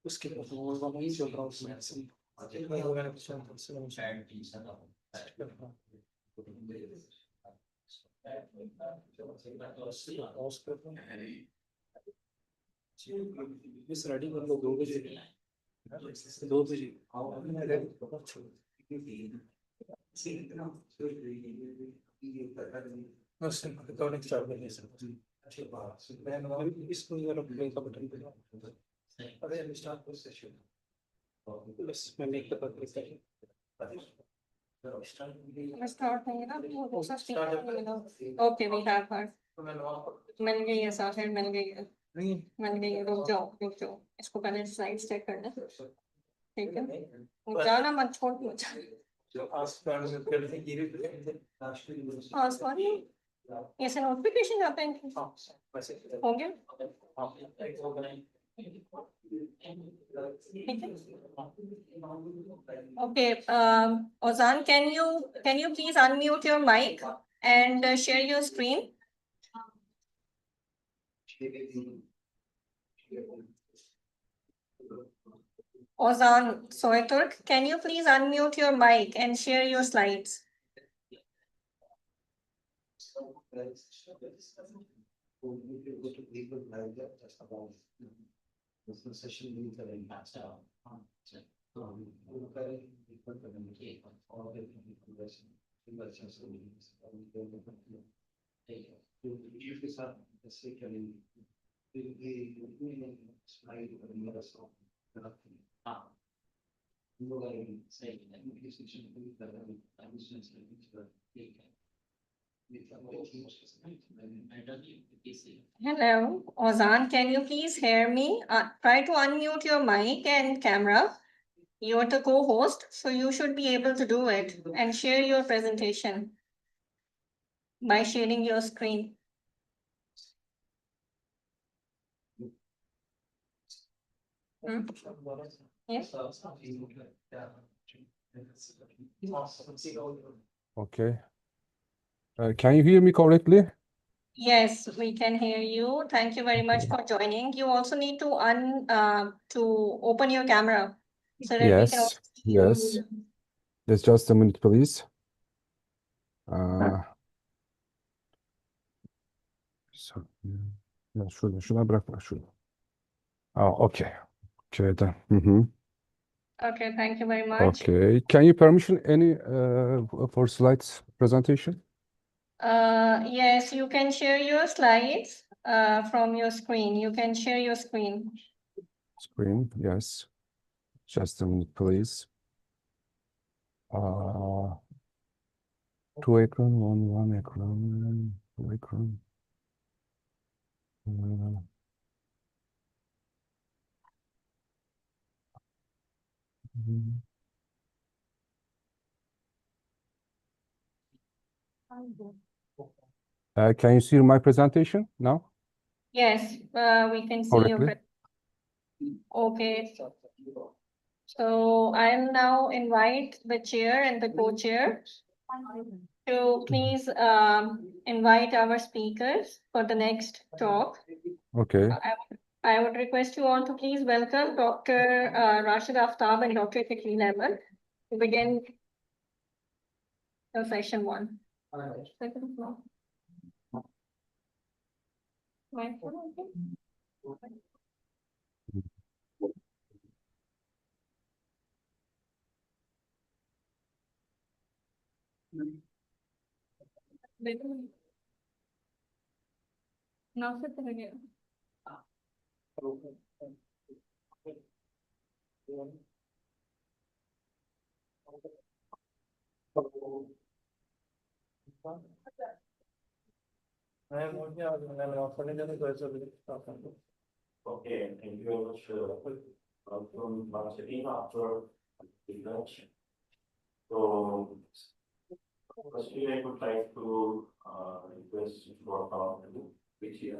उसके बाद वो वाला ही चल रहा उसमें मैं वो मैंने कुछ मिस रेडी कर लो 2 बजे 2 बजे रिकॉर्डिंग स्टार्ट करनी है मैं इसको जरा प्ले का बटन दबाओ अरे स्टार्ट द सेशन बस मैं मेक द क्लिक Start नहीं ना वो दूसरा स्पीकर मिलेगा ओके वी हैव हर मिल गई है साफिर मिल गई है रुक जाओ इसको पहले स्लाइड्स चेक करना ठीक है जाना मत छोड़ मुझे आसमान ऐसे नोटिफिकेशन जाते हैं हो गया Okay, Ozan, can you please unmute your mic and share your screen? Ozan Soyturk, can you please unmute your mic and share your slides? Hello, Ozan, can you please hear me? Try to unmute your mic and camera. You're the co-host, so you should be able to do it and share your presentation by sharing your screen. Yes. Okay. Can you hear me correctly? Yes, we can hear you. Thank you very much for joining. You also need to open your camera so that we can also see you. Yes. Just a minute, please. So, ya şuna bırak bak şunu. Okay. Okay then. Okay, thank you very much. Okay. Can you permission any for slides presentation? Yes, you can share your slides from your screen. You can share your screen. Screen, yes. Just a minute, please. 2 ekran, one ekran, 2 ekran. Can you see my presentation now? Yes, we can see Correctly. Okay. So I'll now invite the chair and the co-chair to please invite our speakers for the next talk. Okay. I would request you all to please welcome Dr. Rashid Aftab and Dr. Fikri Lehman to begin the session 1. Second floor. Microphone, okay? Now sit again. Okay, thank you very much from once again after the lunch. So, firstly, I would like to request for comment, which is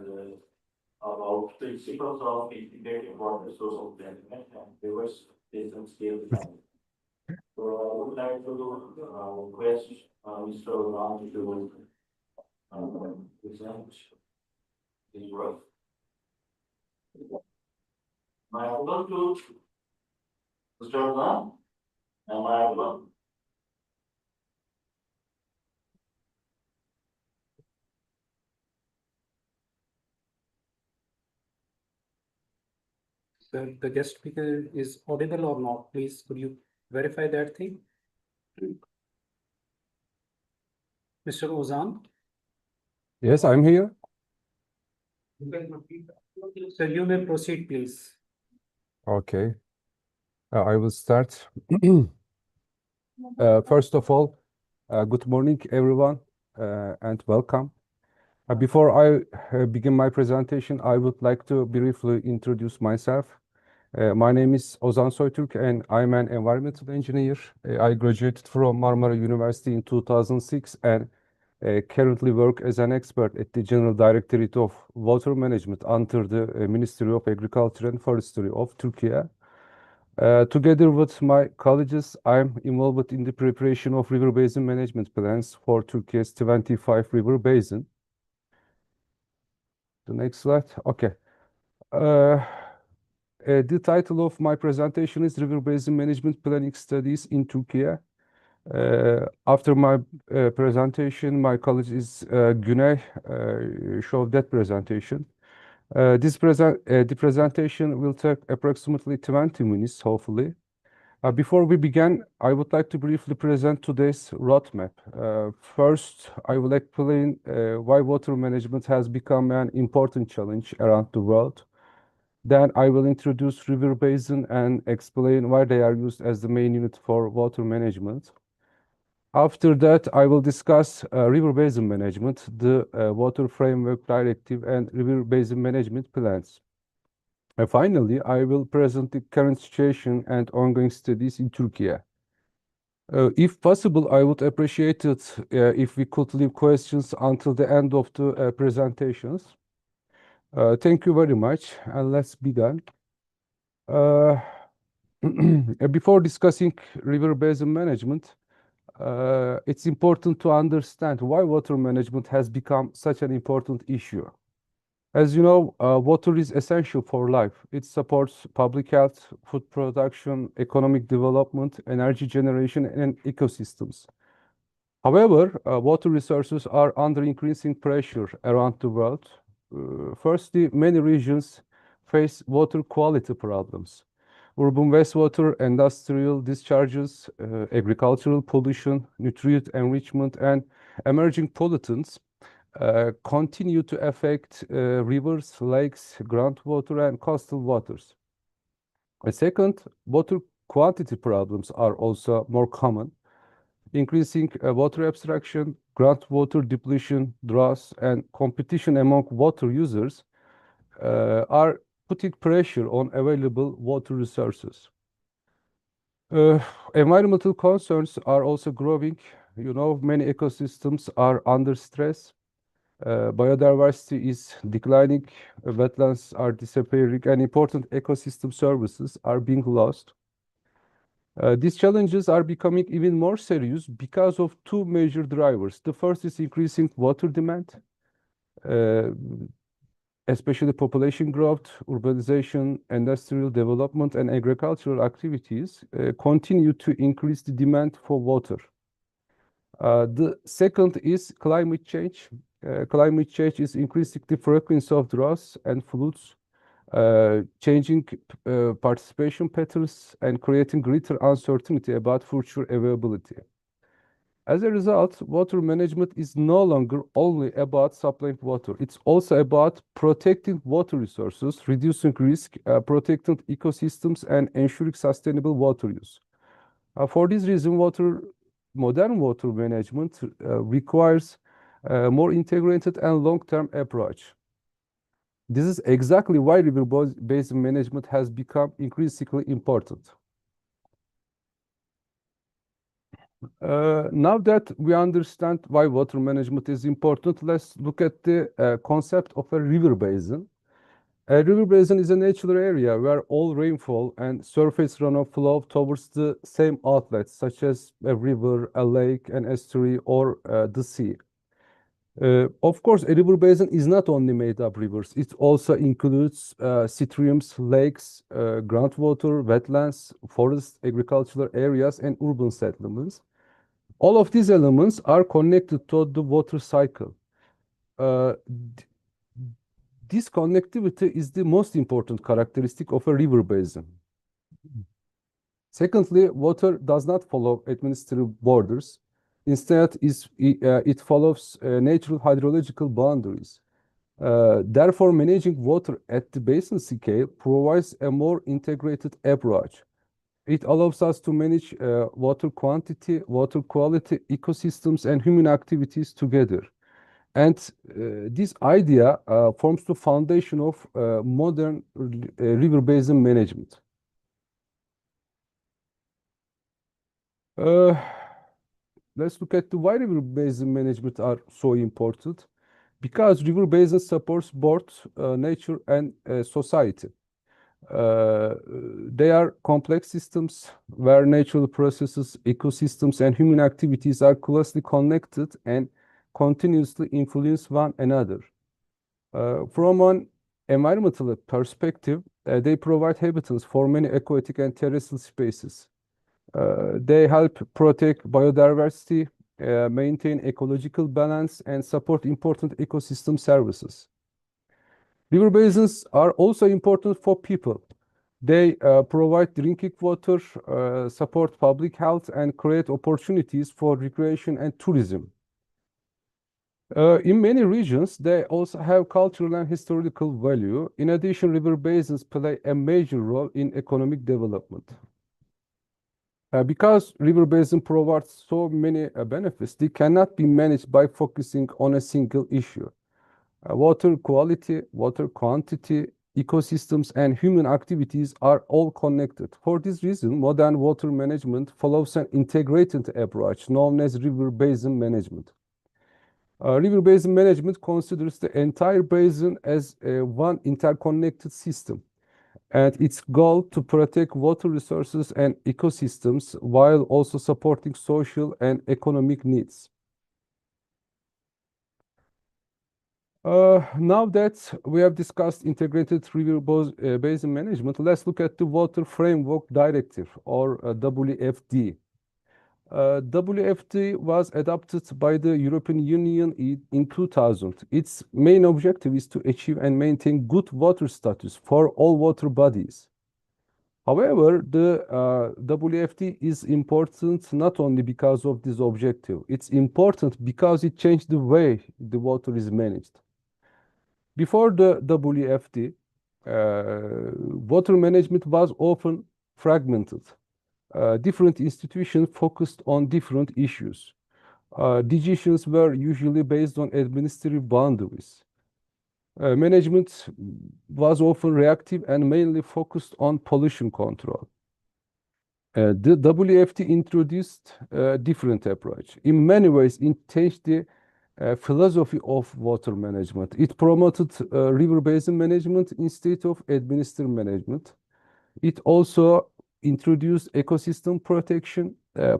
about principles of integrated water resource management and reverse basin scale design. So, I would like to request Mr. Ram to present his work. Am I able to Mr. Ram? Am I able? The guest speaker is audible or not? Please, could you verify that thing? Mr. Ozan? Yes, I'm here. Sir, you may proceed, please. Okay. I will start. First of all, good morning, everyone, and welcome. Before I begin my presentation, I would like to briefly introduce myself. My name is Ozan Soytürk, and I'm an environmental engineer. I graduated from Marmara University in 2006 and currently work as an expert at the General Directorate of Water Management under the Ministry of Agriculture and Forestry of Turkey. Together with my colleagues, I'm involved in the preparation of river basin management plans for Turkey's 25 river basin. The next slide. Okay. The title of my presentation is River Basin Management Planning Studies in Turkey. After my presentation, my colleague is Güney show that presentation. The presentation will take approximately 20 minutes, hopefully. Before we begin, I would like to briefly present today's roadmap. First, I will explain why water management has become an important challenge around the world. Then I will introduce river basin and explain why they are used as the main unit for water management. After that, I will discuss river basin management, the Water Framework Directive, and river basin management plans. Finally, I will present the current situation and ongoing studies in Turkey. If possible, I would appreciate it if we could leave questions until the end of the presentations. Thank you very much, and let's begin. Before discussing river basin management, it's important to understand why water management has become such an important issue. As you know, water is essential for life. It supports public health, food production, economic development, energy generation, and ecosystems. However, water resources are under increasing pressure around the world. Firstly, many regions face water quality problems. Urban wastewater, industrial discharges, agricultural pollution, nutrient enrichment, and emerging pollutants continue to affect rivers, lakes, groundwater, and coastal waters. Second, water quantity problems are also more common. Increasing water abstraction, groundwater depletion, droughts, and competition among water users are putting pressure on available water resources. Environmental concerns are also growing. You know, many ecosystems are under stress. Biodiversity is declining, wetlands are disappearing, and important ecosystem services are being lost. These challenges are becoming even more serious because of two major drivers. The first is increasing water demand, especially population growth, urbanization, industrial development, and agricultural activities continue to increase the demand for water. The second is climate change. Climate change is increasing the frequency of droughts and floods, changing participation patterns, and creating greater uncertainty about future availability. As a result, water management is no longer only about supplying water. It's also about protecting water resources, reducing risk, protecting ecosystems, and ensuring sustainable water use. For this reason, modern water management requires a more integrated and long-term approach. This is exactly why river basin management has become increasingly important. Now that we understand why water management is important, let's look at the concept of a river basin. A river basin is a natural area where all rainfall and surface runoff flow towards the same outlets, such as a river, a lake, an estuary, or the sea. Of course, a river basin is not only made of rivers. It also includes streams, lakes, groundwater, wetlands, forests, agricultural areas, and urban settlements. All of these elements are connected to the water cycle. Uh, this connectivity is the most important characteristic of a river basin. Secondly, water does not follow administrative borders. Instead, it follows natural hydrological boundaries. Therefore, managing water at the basin scale provides a more integrated approach. It allows us to manage water quantity, water quality, ecosystems, and human activities together. And this idea forms the foundation of modern river basin management. Uh, let's look at why river basin management are so important. Because river basin supports both nature and society. Uh, they are complex systems where natural processes, ecosystems, and human activities are closely connected and continuously influence one another. From an environmental perspective, they provide habitats for many aquatic and terrestrial species. They help protect biodiversity, maintain ecological balance, and support important ecosystem services. River basins are also important for people. They provide drinking water, support public health, and create opportunities for recreation and tourism. In many regions, they also have cultural and historical value. In addition, river basins play a major role in economic development. Because river basin provides so many benefits, they cannot be managed by focusing on a single issue. Water quality, water quantity, ecosystems, and human activities are all connected. For this reason, modern water management follows an integrated approach known as river basin management. River basin management considers the entire basin as one interconnected system, and its goal to protect water resources and ecosystems while also supporting social and economic needs. Now that we have discussed integrated river basin management, let's look at the Water Framework Directive, or WFD. WFD was adopted by the European Union in 2000. Its main objective is to achieve and maintain good water status for all water bodies. However, the WFD is important not only because of this objective, it's important because it changed the way the water is managed. Before the WFD, water management was often fragmented. Different institutions focused on different issues. Decisions were usually based on administrative boundaries. Management was often reactive and mainly focused on pollution control. The WFT introduced a different approach. In many ways, it changed the philosophy of water management. It promoted river basin management instead of administrative management. It also introduced ecosystem protection,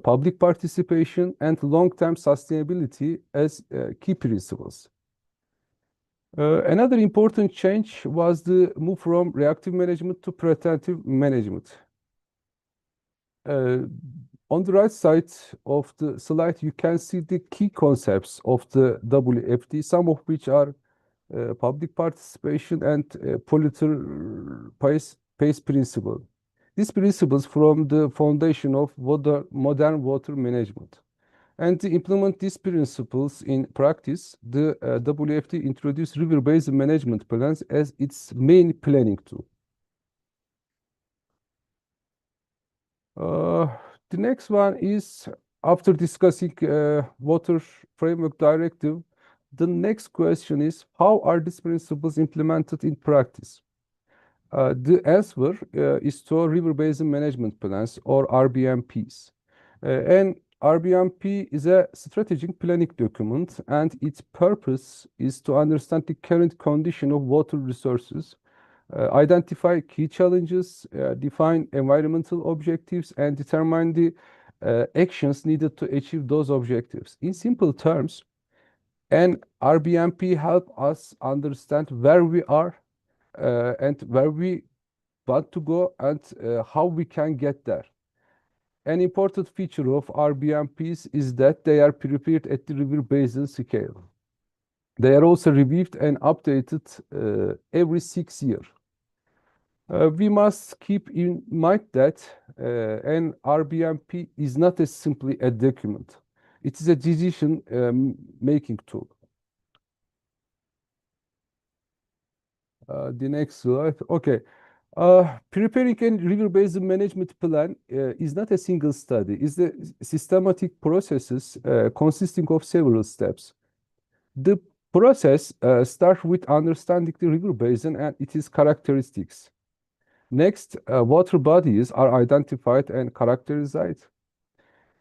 public participation, and long-term sustainability as key principles. Another important change was the move from reactive management to preventive management. On the right side of the slide, you can see the key concepts of the WFD, some of which are public participation and polluter pays principle. These principles form the foundation of modern water management. And to implement these principles in practice, the WFD introduced river basin management plans as its main planning tool. The next one is, after discussing Water Framework Directive, The next question is, how are these principles implemented in practice? The answer is to river basin management plans, or RBMPs. And RBMP is a strategic planning document, and its purpose is to understand the current condition of water resources, identify key challenges, define environmental objectives, and determine the actions needed to achieve those objectives. In simple terms, an RBMP helps us understand where we are and where we want to go, and how we can get there. An important feature of RBMPs is that they are prepared at the river basin scale. They are also reviewed and updated every 6 years. We must keep in mind that an RBMP is not simply a document. It is a decision making tool. The next slide. Okay. Preparing a river basin management plan is not a single study. It's a systematic processes consisting of several steps. The process starts with understanding the river basin and its characteristics. Next, water bodies are identified and characterized.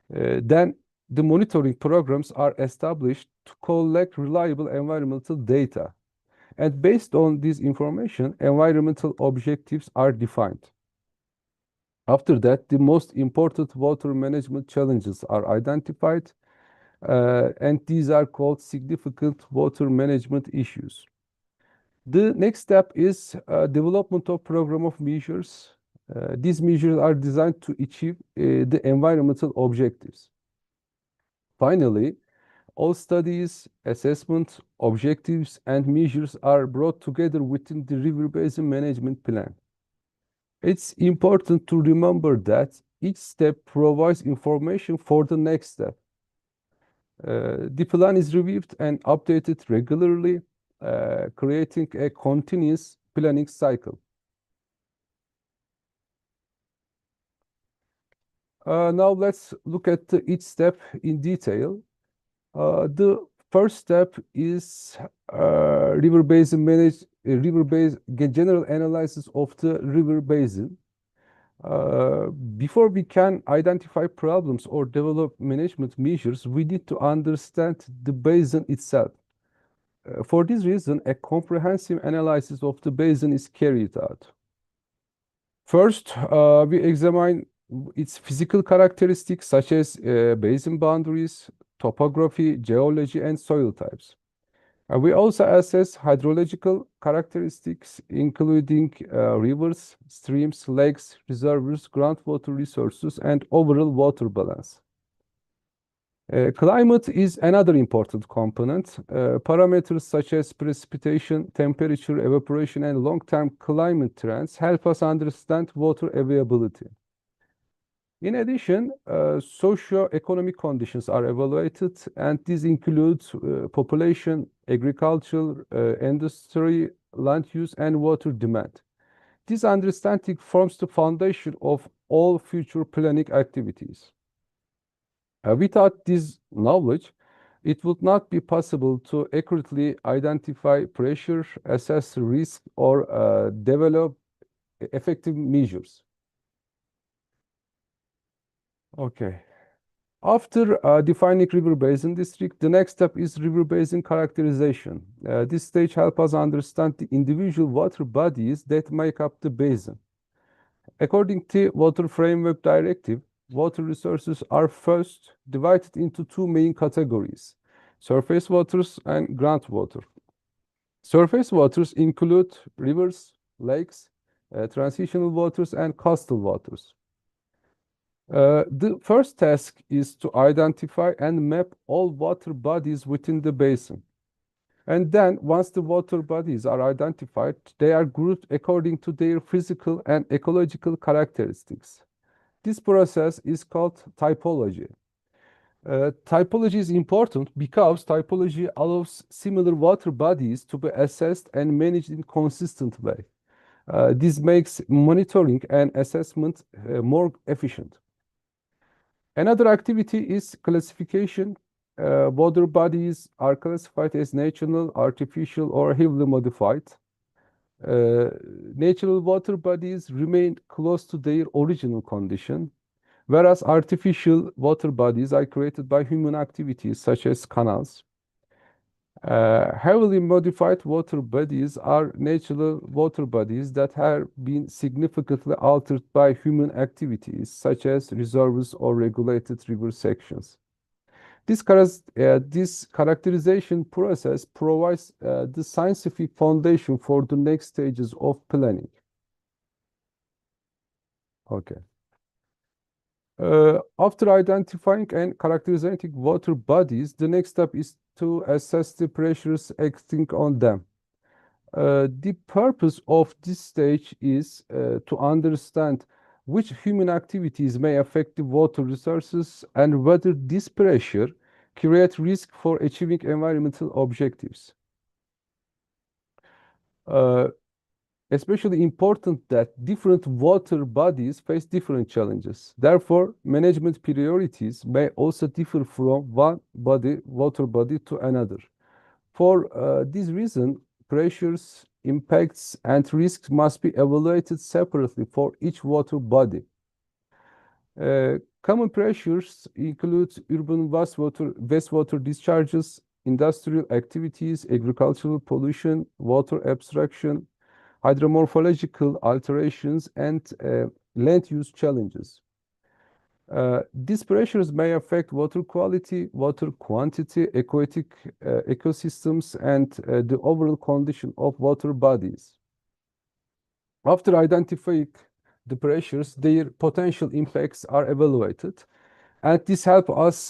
Then the monitoring programs are established to collect reliable environmental data. And based on this information, environmental objectives are defined. After that, the most important water management challenges are identified, and these are called significant water management issues. The next step is development of program of measures. These measures are designed to achieve the environmental objectives. Finally, all studies, assessments, objectives, and measures are brought together within the river basin management plan. It's important to remember that each step provides information for the next step. The plan is reviewed and updated regularly, creating a continuous planning cycle. Now let's look at each step in detail. The first step is general analysis of the river basin. Before we can identify problems or develop management measures, we need to understand the basin itself. For this reason, a comprehensive analysis of the basin is carried out. First, we examine its physical characteristics, such as basin boundaries, topography, geology, and soil types. We also assess hydrological characteristics, including rivers, streams, lakes, reservoirs, groundwater resources, and overall water balance. Climate is another important component. Parameters such as precipitation, temperature, evaporation, and long-term climate trends help us understand water availability. In addition, socio-economic conditions are evaluated, and these include population, agriculture, industry, land use, and water demand. This understanding forms the foundation of all future planning activities. Without this knowledge, it would not be possible to accurately identify pressure, assess risk, or develop effective measures. Okay. After defining river basin district, the next step is river basin characterization. This stage helps us understand the individual water bodies that make up the basin. According to Water Framework Directive, water resources are first divided into two main categories: surface waters and groundwater. Surface waters include rivers, lakes, transitional waters, and coastal waters. The first task is to identify and map all water bodies within the basin. And then, once the water bodies are identified, they are grouped according to their physical and ecological characteristics. This process is called typology. Typology is important because typology allows similar water bodies to be assessed and managed in a consistent way. This makes monitoring and assessment more efficient. Another activity is classification. water bodies are classified as natural, artificial, or heavily modified. Natural water bodies remain close to their original condition, whereas artificial water bodies are created by human activities such as canals. Heavily modified water bodies are natural water bodies that have been significantly altered by human activities, such as reservoirs or regulated river sections. This characterization process provides the scientific foundation for the next stages of planning. Okay. After identifying and characterizing water bodies, the next step is to assess the pressures acting on them. The purpose of this stage is to understand which human activities may affect the water resources and whether this pressure creates risk for achieving environmental objectives. Especially important that different water bodies face different challenges. Therefore, management priorities may also differ from one water body to another. For this reason, pressures, impacts, and risks must be evaluated separately for each water body. Common pressures include urban wastewater discharges, industrial activities, agricultural pollution, water abstraction, hydromorphological alterations, and land use challenges. These pressures may affect water quality, water quantity, aquatic ecosystems, and the overall condition of water bodies. After identifying the pressures, their potential impacts are evaluated, and this helps us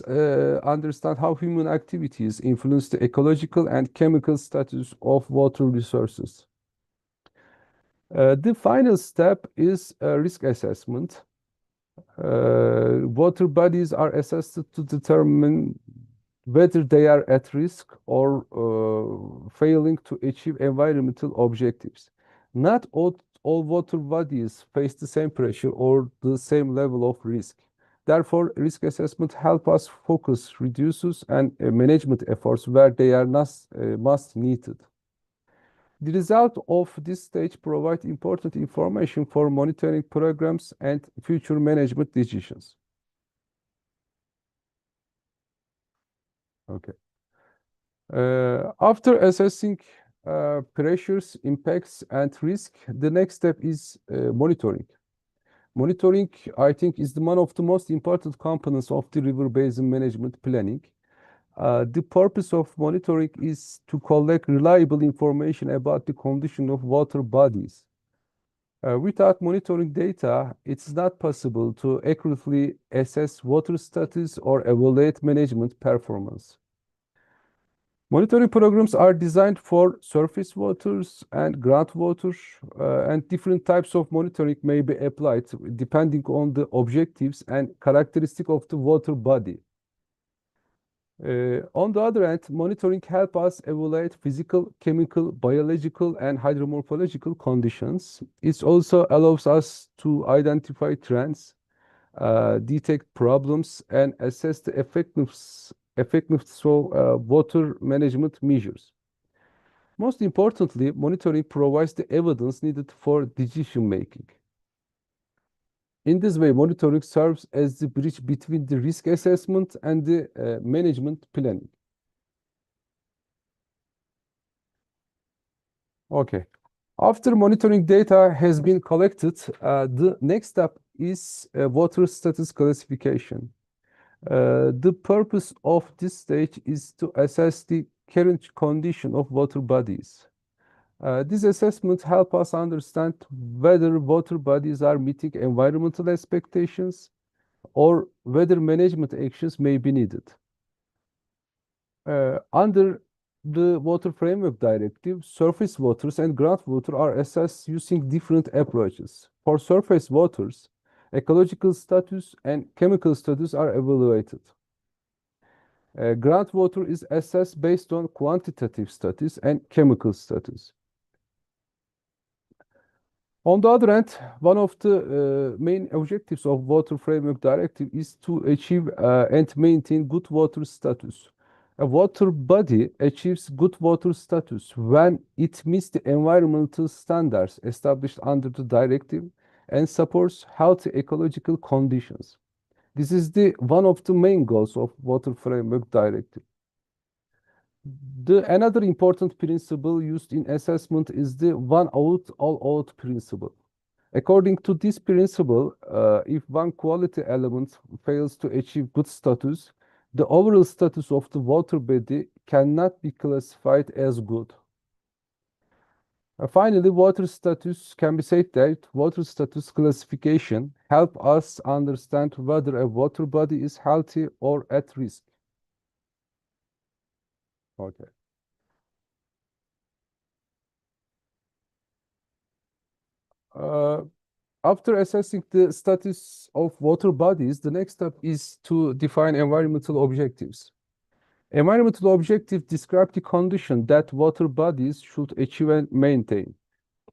understand how human activities influence the ecological and chemical status of water resources. The final step is risk assessment. Water bodies are assessed to determine whether they are at risk or failing to achieve environmental objectives. Not all water bodies face the same pressure or the same level of risk. Therefore, risk assessment helps us focus reduces and management efforts where they are most needed. The result of this stage provides important information for monitoring programs and future management decisions. Okay. After assessing pressures, impacts, and risk, the next step is monitoring. Monitoring, I think, is one of the most important components of the river basin management planning. The purpose of monitoring is to collect reliable information about the condition of water bodies. Without monitoring data, it's not possible to accurately assess water status or evaluate management performance. Monitoring programs are designed for surface waters and groundwater, and different types of monitoring may be applied depending on the objectives and characteristics of the water body. On the other hand, monitoring helps us evaluate physical, chemical, biological, and hydromorphological conditions. It also allows us to identify trends, detect problems, and assess the effectiveness of water management measures. Most importantly, monitoring provides the evidence needed for decision making. In this way, monitoring serves as the bridge between the risk assessment and the management planning. Okay. After monitoring data has been collected, the next step is water status classification. The purpose of this stage is to assess the current condition of water bodies. This assessment helps us understand whether water bodies are meeting environmental expectations or whether management actions may be needed. Under the Water Framework Directive, surface waters and groundwater are assessed using different approaches. For surface waters, ecological status and chemical status are evaluated. Groundwater is assessed based on quantitative status and chemical status. On the other hand, one of the main objectives of Water Framework Directive is to achieve and maintain good water status. A water body achieves good water status when it meets the environmental standards established under the directive and supports healthy ecological conditions. This is one of the main goals of Water Framework Directive. Another important principle used in assessment is the one out, all out principle. According to this principle, if one quality element fails to achieve good status, the overall status of the water body cannot be classified as good. Finally, water status can be said that water status classification help us understand whether a water body is healthy or at risk. Okay. After assessing the status of water bodies, the next step is to define environmental objectives. Environmental objectives describe the condition that water bodies should achieve and maintain.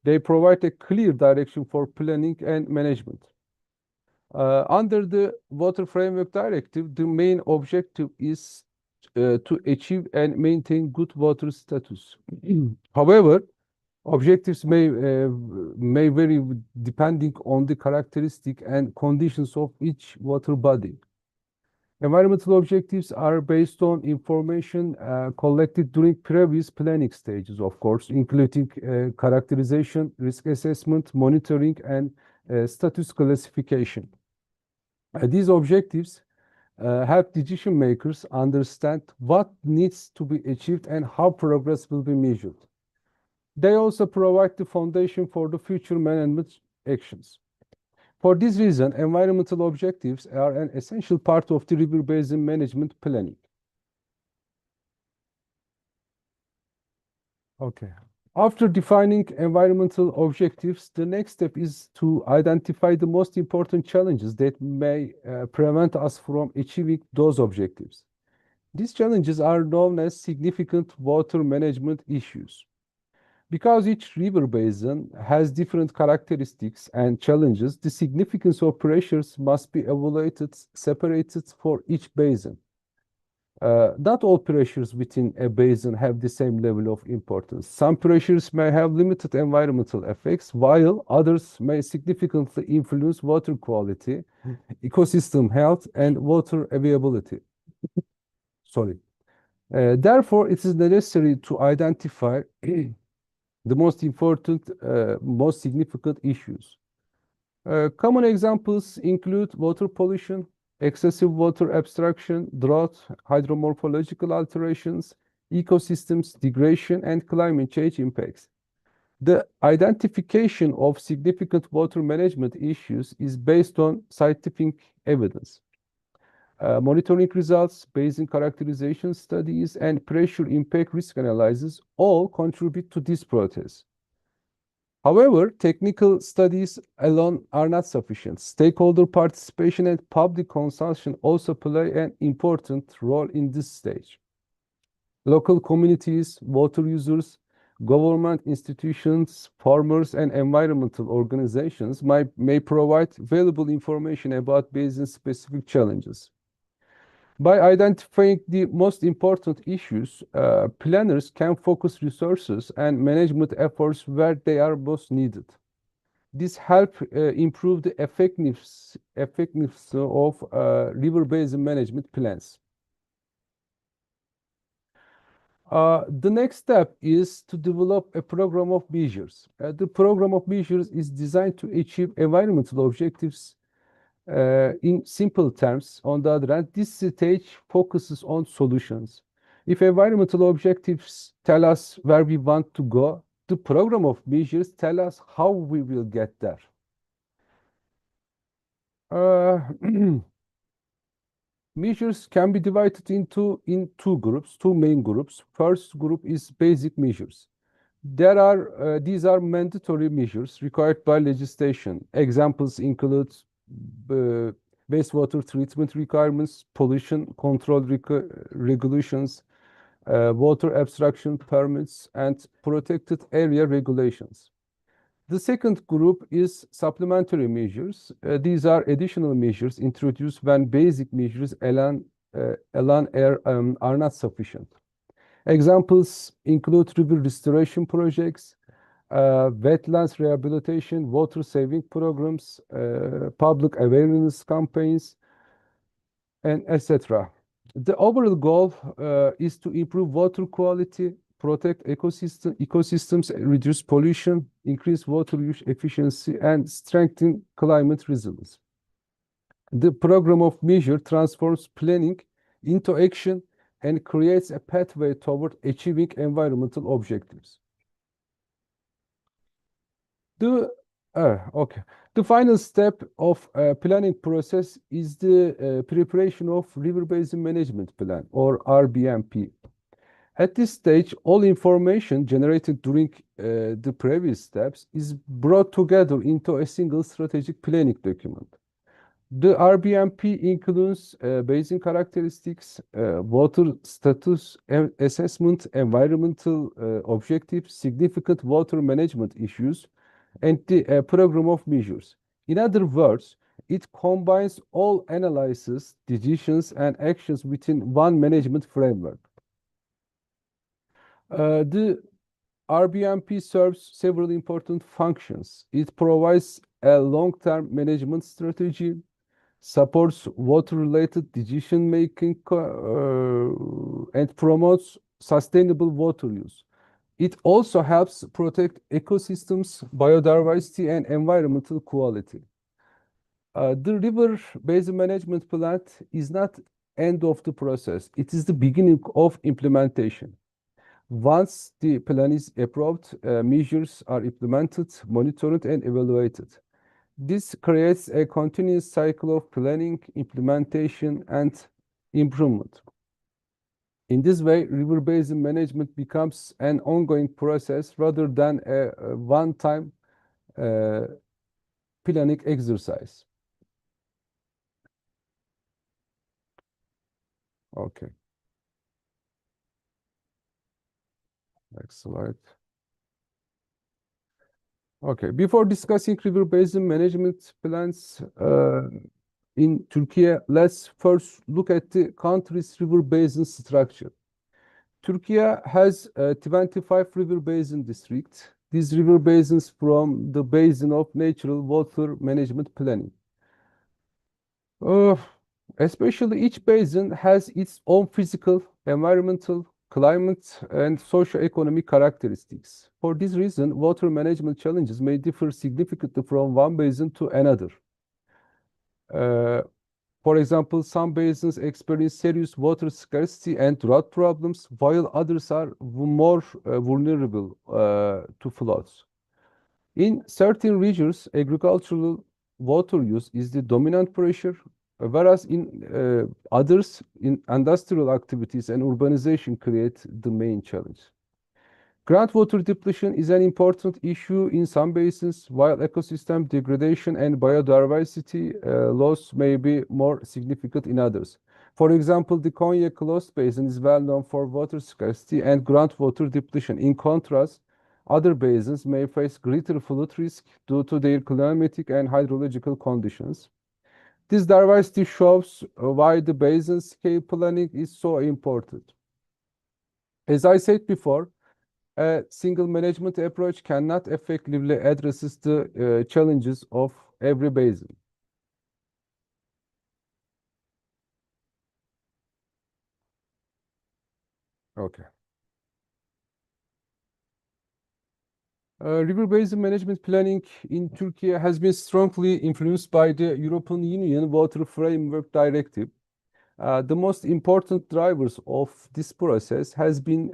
They provide a clear direction for planning and management. Under the Water Framework Directive, the main objective is to achieve and maintain good water status. However, objectives may vary depending on the characteristic and conditions of each water body. Environmental objectives are based on information collected during previous planning stages, of course, including characterization, risk assessment, monitoring, and status classification. These objectives help decision makers understand what needs to be achieved and how progress will be measured. They also provide the foundation for the future management actions. For this reason, environmental objectives are an essential part of the river basin management planning. Okay. After defining environmental objectives, the next step is to identify the most important challenges that may prevent us from achieving those objectives. These challenges are known as significant water management issues. Because each river basin has different characteristics and challenges, the significance of pressures must be evaluated separated for each basin. Not all pressures within a basin have the same level of importance. Some pressures may have limited environmental effects, while others may significantly influence water quality, ecosystem health, and water availability. Sorry. Therefore, it is necessary to identify the most important, most significant issues. Common examples include water pollution, excessive water abstraction, drought, hydromorphological alterations, ecosystems degradation, and climate change impacts. The identification of significant water management issues is based on scientific evidence. Monitoring results, basin characterization studies, and pressure impact risk analysis all contribute to this process. However, technical studies alone are not sufficient. Stakeholder participation and public consultation also play an important role in this stage. Local communities, water users, government institutions, farmers, and environmental organizations may provide valuable information about basin-specific challenges. By identifying the most important issues, planners can focus resources and management efforts where they are most needed. This helps improve the effectiveness of river basin management plans. The next step is to develop a program of measures. The program of measures is designed to achieve environmental objectives in simple terms. On the other hand, this stage focuses on solutions. If environmental objectives tell us where we want to go, the program of measures tell us how we will get there. Measures can be divided into two main groups. First group is basic measures. These are mandatory measures required by legislation. Examples include wastewater treatment requirements, pollution control regulations, water abstraction permits, and protected area regulations. The second group is supplementary measures. These are additional measures introduced when basic measures alone are not sufficient. Examples include river restoration projects, wetlands rehabilitation, water saving programs, public awareness campaigns, and etc. The overall goal is to improve water quality, protect ecosystems, reduce pollution, increase water use efficiency, and strengthen climate resilience. The program of measure transforms planning into action and creates a pathway toward achieving environmental objectives. The final step of planning process is the preparation of River Basin Management Plan, or RBMP. At this stage, all information generated during the previous steps is brought together into a single strategic planning document. The RBMP includes basin characteristics, water status assessment, environmental objectives, significant water management issues, and the program of measures. In other words, it combines all analysis, decisions, and actions within one management framework. The RBMP serves several important functions. It provides a long-term management strategy, supports water-related decision-making, and promotes sustainable water use. It also helps protect ecosystems, biodiversity, and environmental quality. The River Basin Management Plan is not end of the process. It is the beginning of implementation. Once the plan is approved, measures are implemented, monitored, and evaluated. This creates a continuous cycle of planning, implementation, and improvement. In this way, river basin management becomes an ongoing process rather than a one-time planning exercise. Okay. Next slide. Okay, before discussing river basin management plans in Turkey, let's first look at the country's river basin structure. Turkey has 25 river basin districts. These river basins form the basin of natural water management planning. Especially each basin has its own physical, environmental, climate, and socio-economic characteristics. For this reason, water management challenges may differ significantly from one basin to another. For example, some basins experience serious water scarcity and drought problems, while others are more vulnerable to floods. In certain regions, agricultural water use is the dominant pressure, whereas in others, industrial activities and urbanization create the main challenge. Groundwater depletion is an important issue in some basins, while ecosystem degradation and biodiversity loss may be more significant in others. For example, the Konya Coast Basin is well known for water scarcity and groundwater depletion. In contrast, other basins may face greater flood risk due to their climatic and hydrological conditions. This diversity shows why the basin scale planning is so important. As I said before, a single management approach cannot effectively address the challenges of every basin. Okay. River basin management planning in Turkey has been strongly influenced by the European Union Water Framework Directive. The most important drivers of this process has been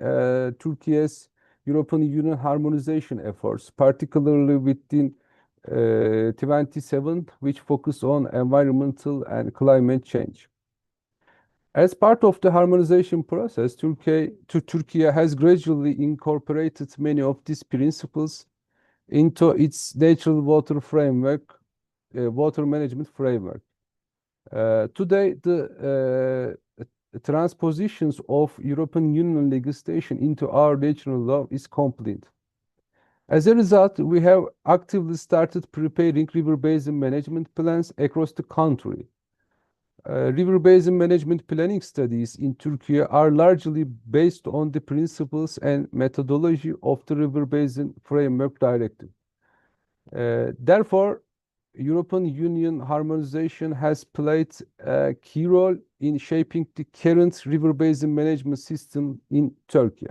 Turkey's European Union harmonization efforts, particularly within 27, which focus on environmental and climate change. As part of the harmonization process, Turkey has gradually incorporated many of these principles into its natural water framework, water management framework. Today, the transpositions of European Union legislation into our national law is complete. As a result, we have actively started preparing river basin management plans across the country. river basin management planning studies in Turkey are largely based on the principles and methodology of the River Basin Framework Directive. Therefore, European Union harmonization has played a key role in shaping the current river basin management system in Turkey.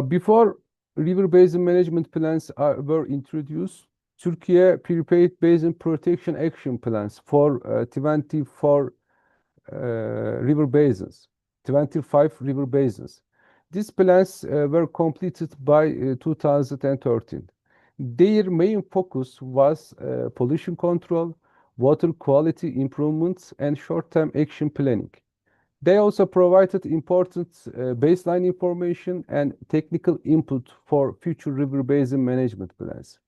Before river basin management plans were introduced, Turkey prepared basin protection action plans for 24 river basins, 25 river basins. These plans were completed by 2013. Their main focus was pollution control, water quality improvements, and short-term action planning. They also provided important baseline information and technical input for future river basin management plans.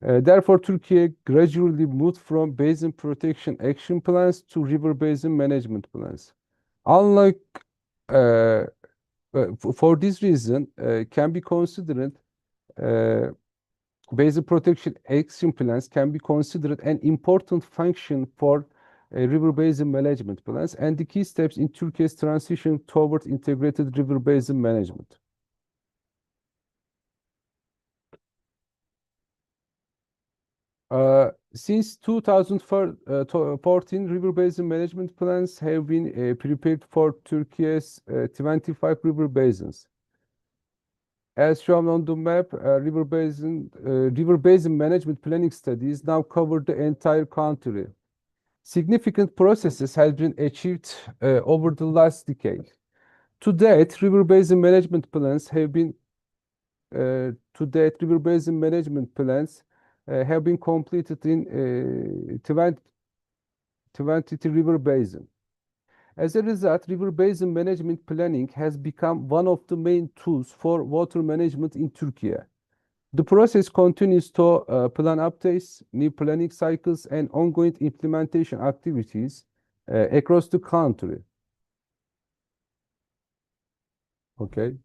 Therefore, Turkey gradually moved from basin protection action plans to river basin management plans. Unlike, for this reason, can be considered basin protection action plans can be considered an important function for river basin management plans and the key steps in Turkey's transition towards integrated river basin management. Since 2014, river basin management plans have been prepared for Turkey's 25 river basins. As shown on the map, river basin management planning studies now cover the entire country. Significant processes have been achieved over the last decade. To date, river basin management plans have been completed in 20 river basin. As a result, river basin management planning has become one of the main tools for water management in Turkey. The process continues to plan updates, new planning cycles, and ongoing implementation activities across the country. Okay.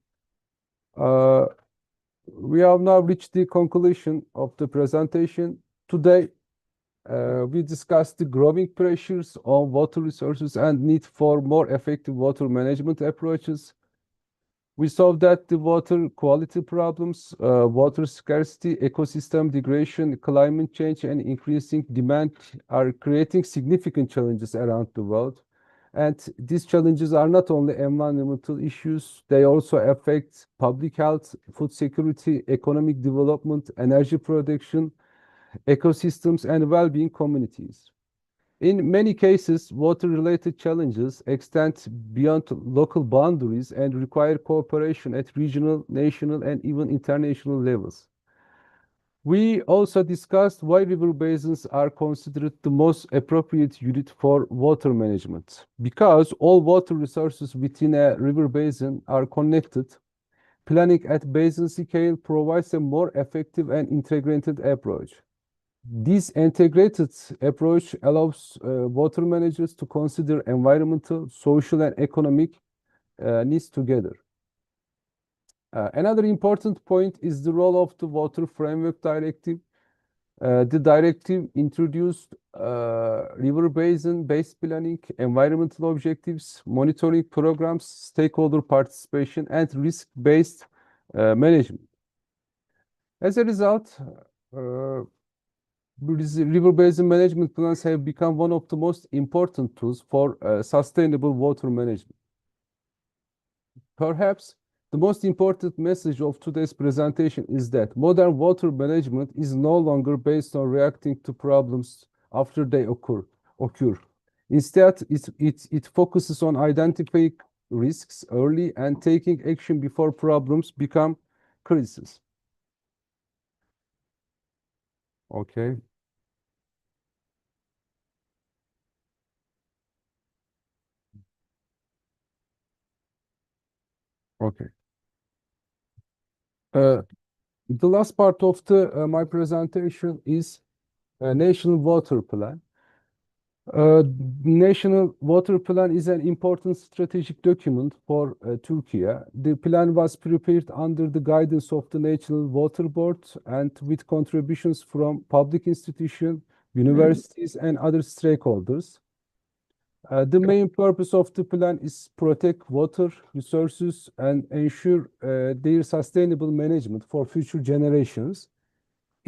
We have now reached the conclusion of the presentation. Today, we discussed the growing pressures on water resources and need for more effective water management approaches. We saw that the water quality problems, water scarcity, ecosystem degradation, climate change, and increasing demand are creating significant challenges around the world. And these challenges are not only environmental issues, they also affect public health, food security, economic development, energy production, ecosystems, and well-being communities. In many cases, water-related challenges extend beyond local boundaries and require cooperation at regional, national, and even international levels. We also discussed why river basins are considered the most appropriate unit for water management. Because all water resources within a river basin are connected, planning at basin scale provides a more effective and integrated approach. This integrated approach allows water managers to consider environmental, social, and economic needs together. Another important point is the role of the Water Framework Directive. The directive introduced river basin-based planning, environmental objectives, monitoring programs, stakeholder participation, and risk-based management. As a result, river basin management plans have become one of the most important tools for sustainable water management. Perhaps the most important message of today's presentation is that modern water management is no longer based on reacting to problems after they occur. Instead, it focuses on identifying risks early and taking action before problems become crises. Okay. Okay. The last part of my presentation is a national water plan. National Water Plan is an important strategic document for Turkey. The plan was prepared under the guidance of the National Water Board and with contributions from public institutions, universities, and other stakeholders. The main purpose of the plan is protect water resources and ensure their sustainable management for future generations.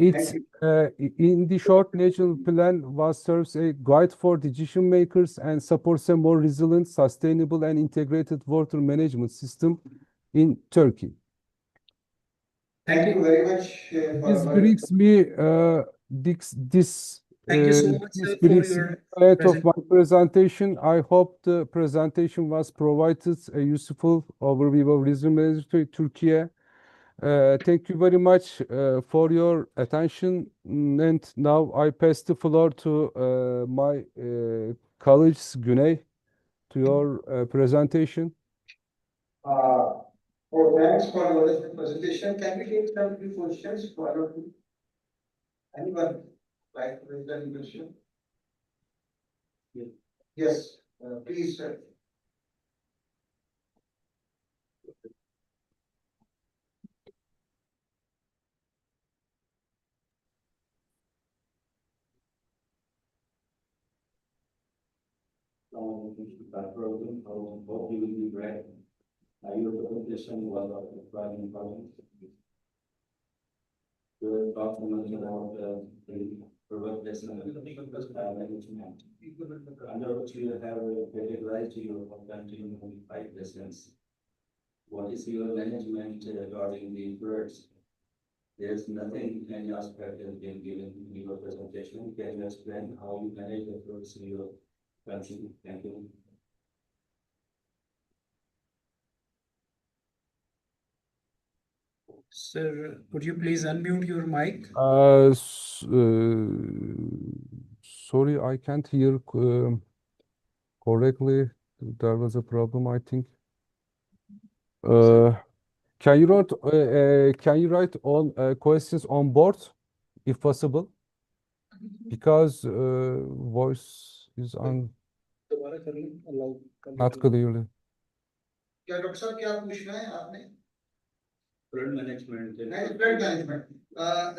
It's in the short, national plan was serves a guide for decision makers and supports a more resilient, sustainable, and integrated water management system in Turkey. Thank you very much. This brings me this Thank you so much, this sir, for brings your me end of my presentation. I hope the presentation was provided a useful overview of resume management Turkey. Thank you very much for your attention. And now I pass the floor to my colleagues, Güney, to your presentation. Thanks for your wonderful presentation. Can we take some few questions? Anyone like to raise any question? Yes, please, sir. Program, hope you will be great. Your presentation was of prime importance. You talked much about the progress and management. Under which you have categorized your country in 5 lessons. What is your management regarding the birds? There's nothing, any aspect has been given in your presentation. Can you explain how you manage the birds in your country? Thank you. Sir, could you please unmute your mic? Sorry, I can't hear correctly. There was a problem, I think. Can you write all questions on board, if possible? Because voice is on not clearly. क्या doctor साहब क्या पूछना है आपने? Flood management. Flood management.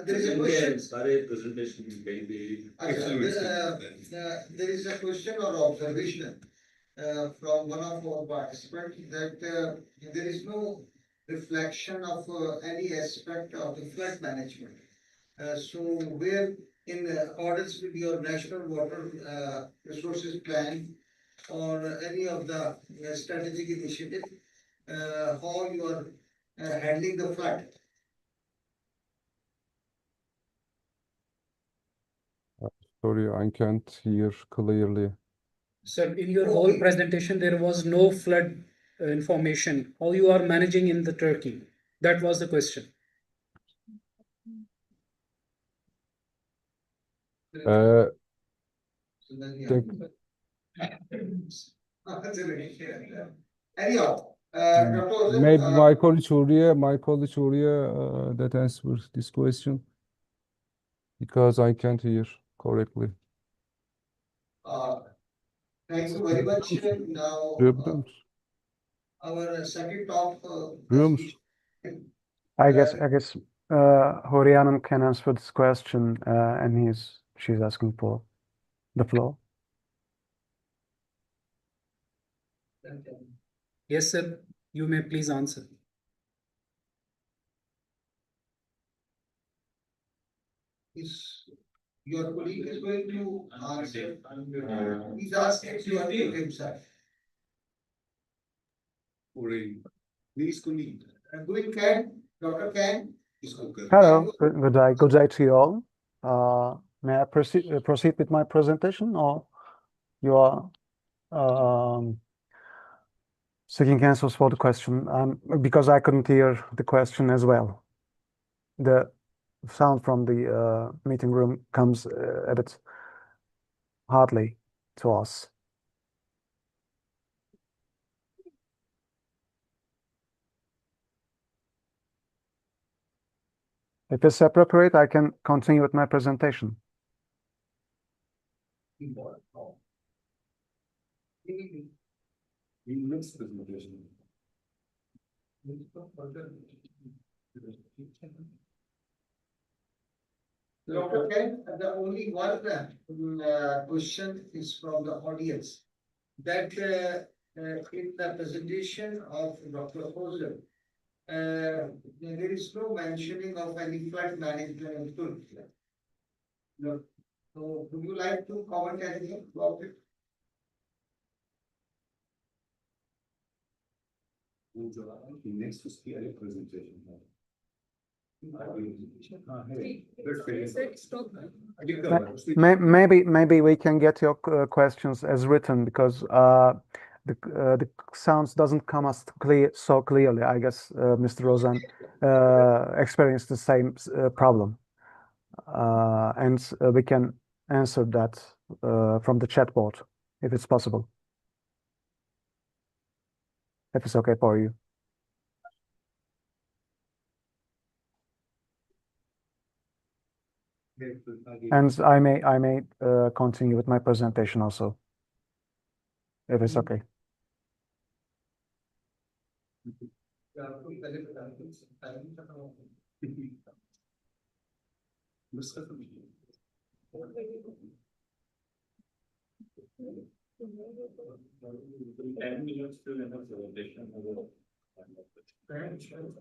There is a question. सारे presentation कहीं भी there is a question or observation from one of our participants that there is no reflection of any aspect of the flood management. So where in accordance with your national water resources plan or any of the strategic initiative, how you are handling the flood? Sorry, I can't hear clearly. Sir, in your whole presentation, there was no flood information. How you are managing in the Turkey? That was the question. Anyhow, Maybe my colleague Uriye, that answers this question because I can't hear correctly. Thank you very much. Now, our second talk. I guess Horianum can answer this question, and she's asking for the floor. Yes, sir. You may please answer. Your colleague is going to answer. He's asking to unmute himself. Please, colleague. Going Ken, Dr. Ken. Hello, good day to you all. May I proceed with my presentation, or you are seeking answers for the question? Because I couldn't hear the question as well. The sound from the meeting room comes a bit hardly to us. If it's appropriate, I can continue with my presentation. Dr. Ken, the only one question is from the audience that in the presentation of Dr. Hoser, there is no mentioning of any flood management tool. No. So would you like to comment anything about it? Next to see a presentation. Maybe we can get your questions as written because the sounds doesn't come as so clearly. I guess Mr. Rozan experienced the same problem, and we can answer that from the chat board if it's possible. If it's okay for you. And I may continue with my presentation also, if it's okay.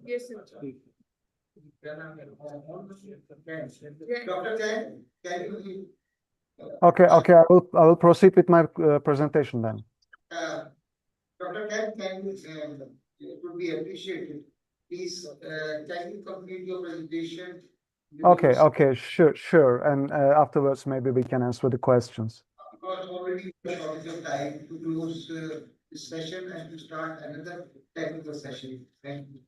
Yes, sir. Dr. Ken, can you? Okay, I will proceed with my presentation then. Dr. Ken, it would be appreciated. Please, can you complete your presentation? Okay, sure. And afterwards, maybe we can answer the questions. Because already we are short of time to close this session and to start another technical session. Thank you.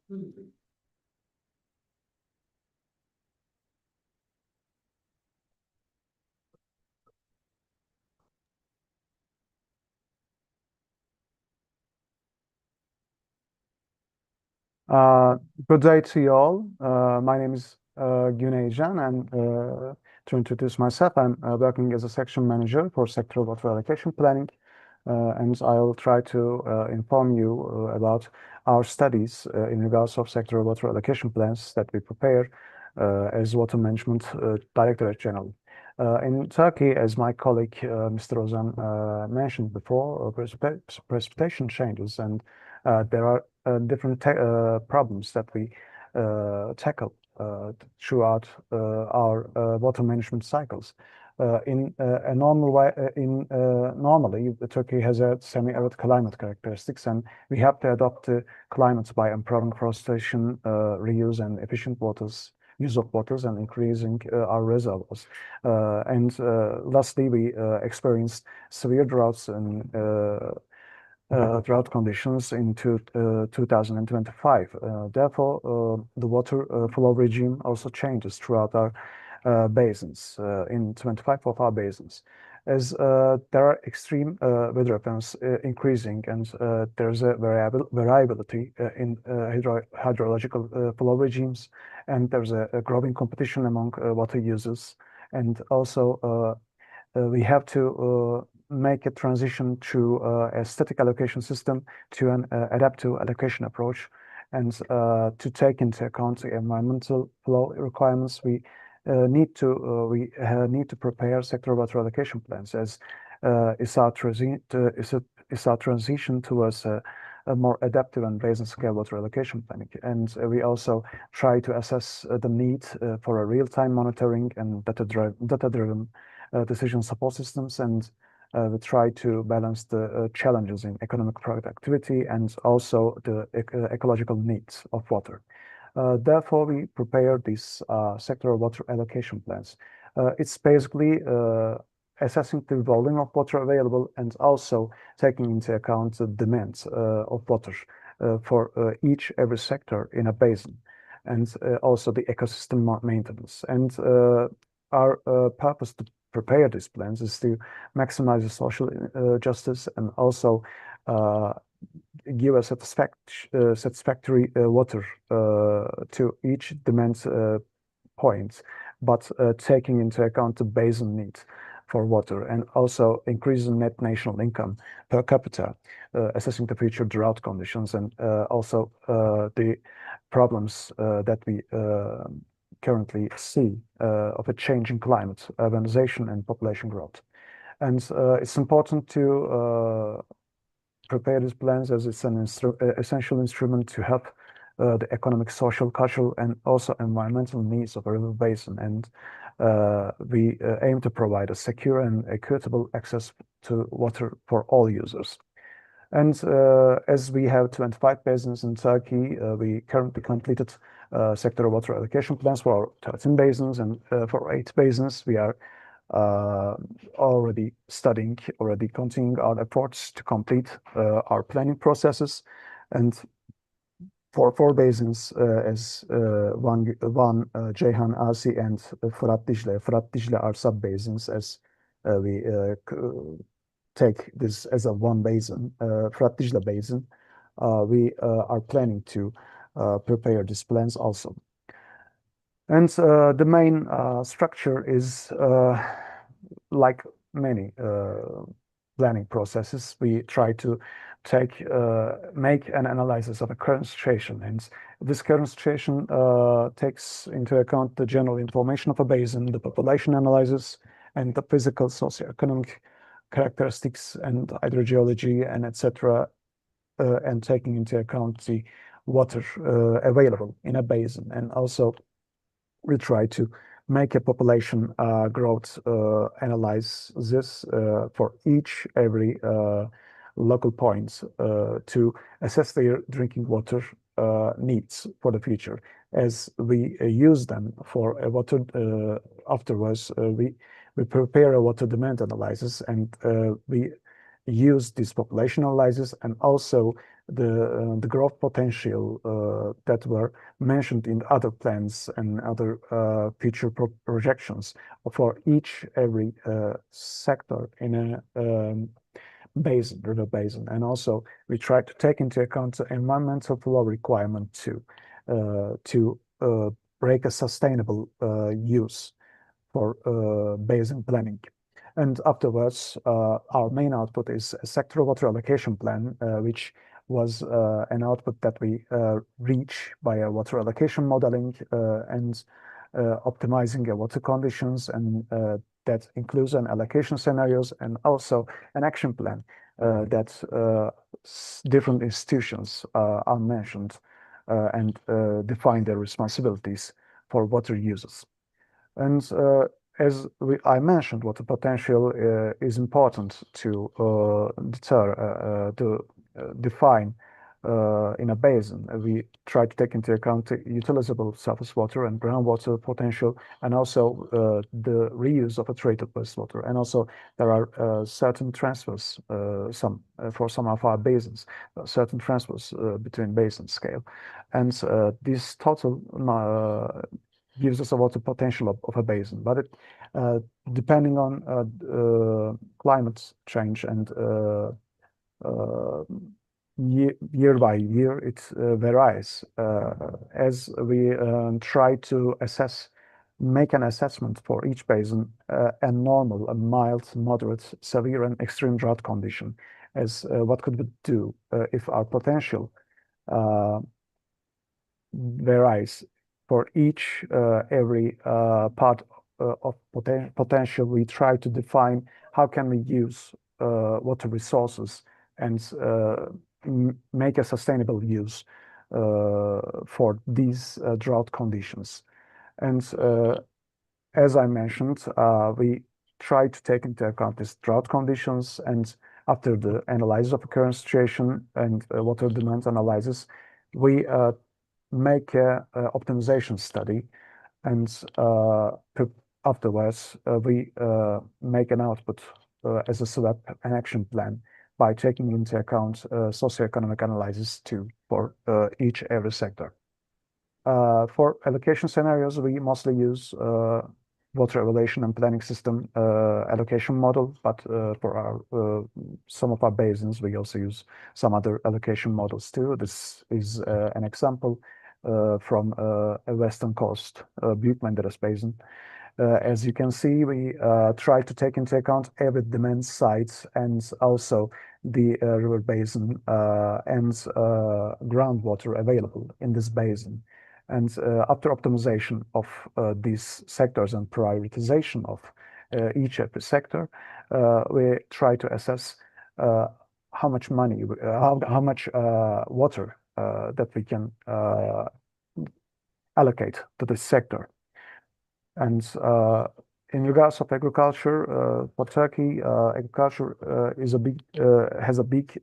Good day to you all. My name is Güney Can, and to introduce myself, I'm working as a section manager for sectoral water allocation planning, and I'll try to inform you about our studies in regards of sectoral water allocation plans that we prepare as Water Management Directorate General. In Turkey, as my colleague Mr. Ozan mentioned before, precipitation changes, and there are different problems that we tackle throughout our water management cycles. In a normal way, normally Turkey has a semi-arid climate characteristics, and we have to adopt the climate by improving forestation, reuse, and efficient use of waters, and increasing our reservoirs. And lastly, we experienced severe droughts and drought conditions into 2025. Therefore, the water flow regime also changes throughout our basins, in 25 of our basins. As there are extreme weather events increasing, and there's a variability in hydrological flow regimes, and there's a growing competition among water users. And also, we have to make a transition to a static allocation system to an adaptive allocation approach, and to take into account the environmental flow requirements. We need to prepare sectoral water allocation plans as is our transition towards a more adaptive and basin scale water allocation planning. And we also try to assess the need for a real-time monitoring and data-driven decision support systems, and we try to balance the challenges in economic productivity and also the ecological needs of water. Therefore, we prepare these sectoral water allocation plans. It's basically assessing the volume of water available and also taking into account the demands of water for every sector in a basin, and also the ecosystem maintenance. And our purpose to prepare these plans is to maximize the social justice and also give a satisfactory water to each demand point, but taking into account the basin needs. for water, and also increase in net national income per capita, assessing the future drought conditions, and also the problems that we currently see of a changing climate, urbanization, and population growth. And it's important to prepare these plans, as it's an essential instrument to help the economic, social, cultural, and also environmental needs of a river basin. And we aim to provide a secure and equitable access to water for all users. And as we have 25 basins in Turkey, we currently completed sectoral water allocation plans for 13 basins, and for 8 basins, we are already continuing our efforts to complete our planning processes. And for 4 basins, as Van, Ceyhan, Asi, and Fırat Dicle are sub-basins, as we take this as a one basin, Fırat Dicle Basin. We are planning to prepare these plans also. And the main structure is like many planning processes. We try to make an analysis of a current situation, and this current situation takes into account the general information of a basin, the population analysis, and the physical, socioeconomic characteristics, and hydrogeology, and etc., and taking into account the water available in a basin. And also we try to make a population growth analysis for every local points to assess their drinking water needs for the future. As we use them for a water, afterwards we prepare a water demand analysis, and we use this population analysis and also the growth potential that were mentioned in other plans and other future projections for every sector in a basin, river basin. And also we try to take into account the environmental flow requirement to break a sustainable use for basin planning. And afterwards, our main output is a sectoral water allocation plan, which was an output that we reach by a water allocation modeling and optimizing water conditions, and that includes an allocation scenarios and also an action plan that different institutions are mentioned and define their responsibilities for water users. And as I mentioned, water potential is important to define in a basin. We try to take into account the utilizable surface water and groundwater potential, and also the reuse of a treated wastewater. And also there are certain transfers, for some of our basins, certain transfers between basin scale. And this total gives us a water potential of a basin. But it, depending on climate change and year by year, it varies. As we try to make an assessment for each basin, a normal, a mild, moderate, severe, and extreme drought condition, as what could we do if our potential varies for every part of potential. We try to define how can we use water resources and make a sustainable use for these drought conditions. And as I mentioned, we try to take into account these drought conditions, and after the analysis of the current situation and water demand analysis, we make a optimization study, and afterwards we make an output as a SWAP, an action plan, by taking into account socioeconomic analysis too for every sector. For allocation scenarios, we mostly use water evaluation and planning system allocation model, but for our some of our basins, we also use some other allocation models too. This is an example from a western coast, Büyük Menderes Basin. as you can see, we try to take into account every demand side and also the river basin and groundwater available in this basin. And after optimization of these sectors and prioritization of each every sector, we try to assess how much money, how much water that we can allocate to this sector. And in regards of agriculture, for Turkey, agriculture has a big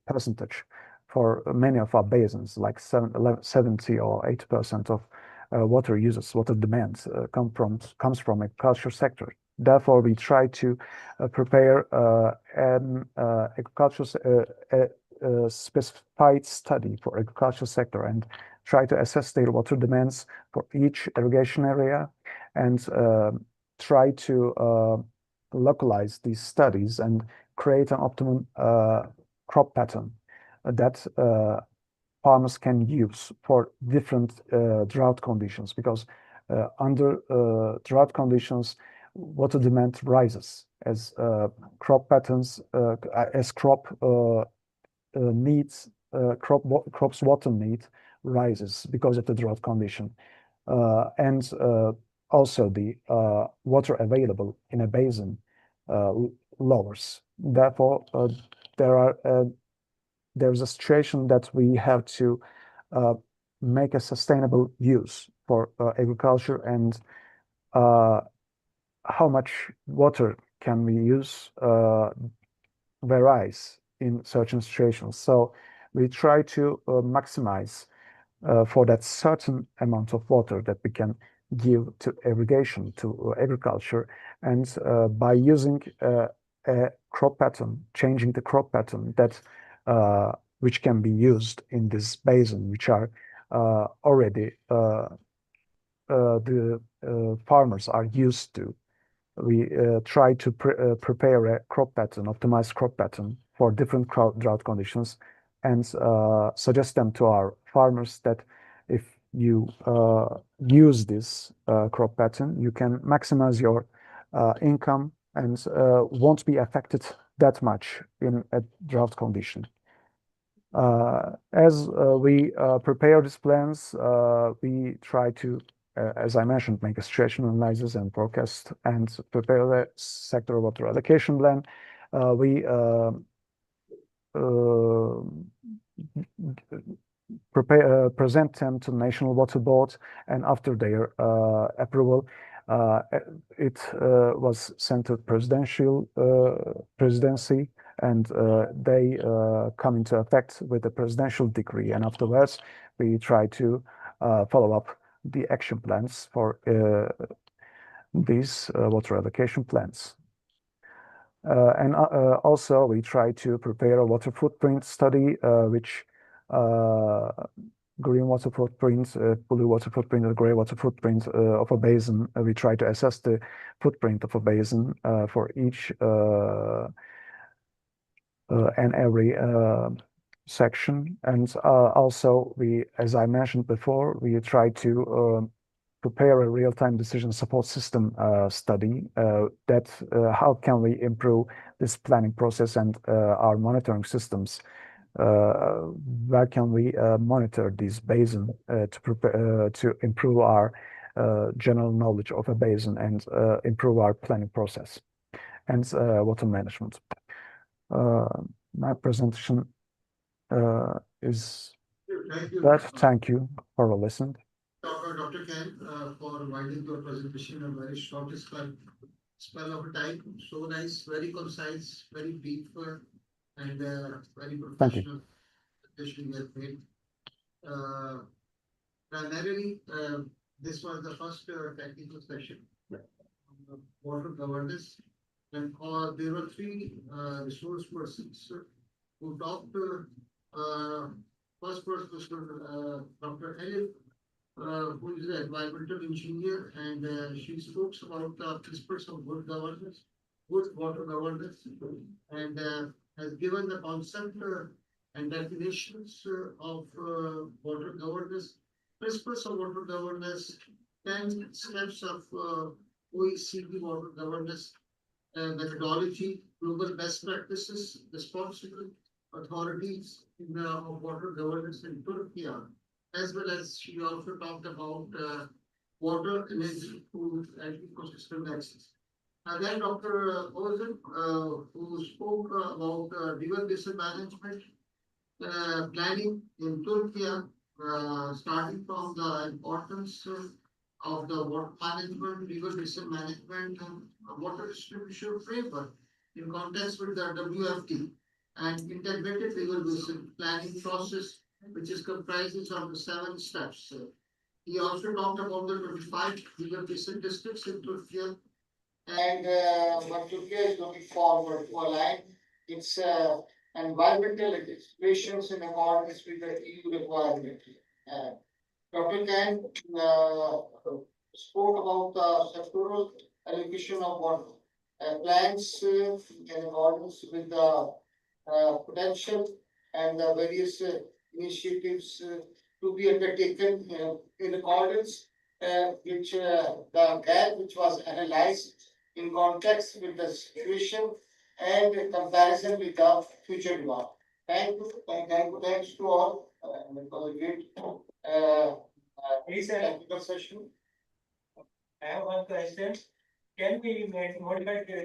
percentage for many of our basins, like 70 or 80% of water uses, water demands comes from agriculture sector. Therefore, we try to prepare an agriculture specified study for agriculture sector and try to assess their water demands for each irrigation area and try to localize these studies and create an optimum crop pattern that farmers can use for different drought conditions, because under drought conditions, water demand rises as crop patterns, as crop needs, crops water need rises because of the drought condition. And also the water available in a basin lowers. Therefore, there's a situation that we have to make a sustainable use for agriculture, and how much water can we use varies in certain situations. So we try to maximize for that certain amount of water that we can give to irrigation, to agriculture, and by using a crop pattern, changing the crop pattern that which can be used in this basin, which are already the farmers are used to. We try to prepare a crop pattern, optimized crop pattern for different drought conditions, and suggest them to our farmers that if you use this crop pattern, you can maximize your income and won't be affected that much in a drought condition. As we prepare these plans, we try to, as I mentioned, make a situation analysis and forecast and prepare the sector water allocation plan. We present them to National Water Board, and after their approval, it was sent to presidency, and they come into effect with the presidential decree. And afterwards, we try to follow up the action plans for these water allocation plans. And also, we try to prepare a water footprint study, which green water footprint, blue water footprint, and gray water footprint of a basin. We try to assess the footprint of a basin for each and every section. And also, we, as I mentioned before, we try to prepare a real-time decision support system study that how can we improve this planning process and our monitoring systems. Where can we monitor this basin to prepare to improve our general knowledge of a basin and improve our planning process and water management. My presentation is Thank you. that. Thank you for listening. Dr. Ken, for providing your presentation in a very short spell of time. So nice, very concise, very brief, and very professional presentation you have made. Primarily, this was the first technical session on water governance, and there were three resource persons who talked. First person was Dr. Elif, who is an environmental engineer, and she spoke about the principles of good governance, good water governance, and has given the concept and definitions of water governance, principles of water governance, 10 steps of OECD water governance methodology, global best practices, responsible authorities in water governance in Turkey, as well as she also talked about water, energy, food, and ecosystem access. And then Dr. Ozen, who spoke about river basin management planning in Turkey, starting from the importance of the water management, river basin management, and water distribution framework in context with the WFT and integrated river basin planning process, which is comprises of the 7 steps. He also talked about the 25 river basin districts in Turkey and what Turkey is looking forward to align its environmental legislations in accordance with the EU requirement. Uh, Dr. Khan spoke about the sectoral allocation of water plans in accordance with the potential and the various initiatives to be undertaken in accordance which the gap which was analyzed in context with the situation and in comparison with the future demand. Thank you. Thanks to all. It was a great technical session. I have one question. Can we modify the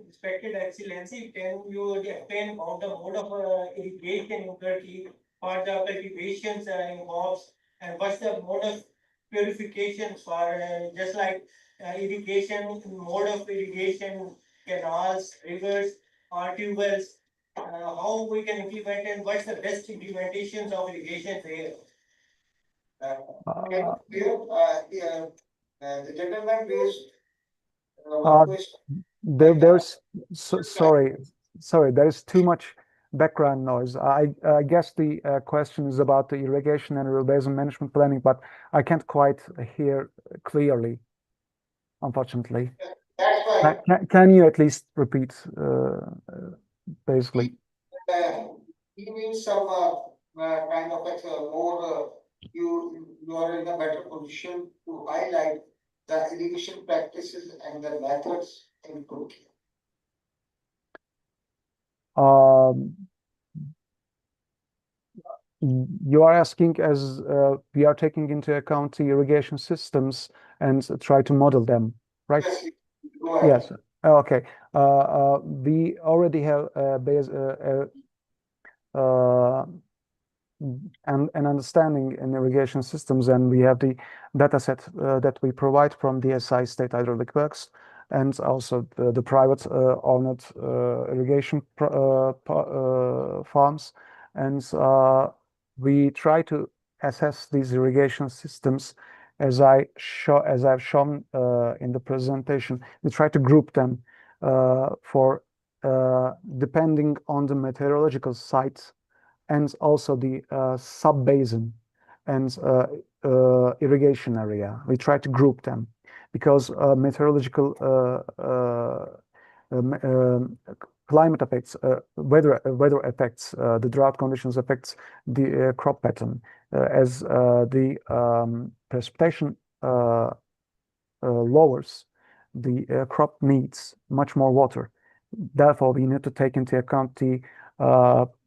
expected excellency? Can you explain about the mode of irrigation in Turkey for the cultivations in crops, and what's the mode of purification for just like irrigation, mode of irrigation, canals, rivers, or tube wells? How we can implement, and what's the best implementations of irrigation there? The gentleman raised Uh, one question. Sorry, there is too much background noise. I guess the question is about the irrigation and river basin management planning, but I can't quite hear clearly, unfortunately. That's why Can you at least repeat, basically? he means some kind of more you are in a better position to highlight the irrigation practices and the methods in Turkey. You are asking as we are taking into account the irrigation systems and try to model them, right? Yes, go ahead. Yes. Okay. We already have an understanding in irrigation systems, and we have the data set that we provide from DSI State Hydraulic Works, and also the private owned irrigation farms, and we try to assess these irrigation systems as I've shown in the presentation. We try to group them for depending on the meteorological sites and also the sub-basin and irrigation area. We try to group them because meteorological climate effects, weather effects, the drought conditions affects the crop pattern as the precipitation lowers, the crop needs much more water. Therefore, we need to take into account the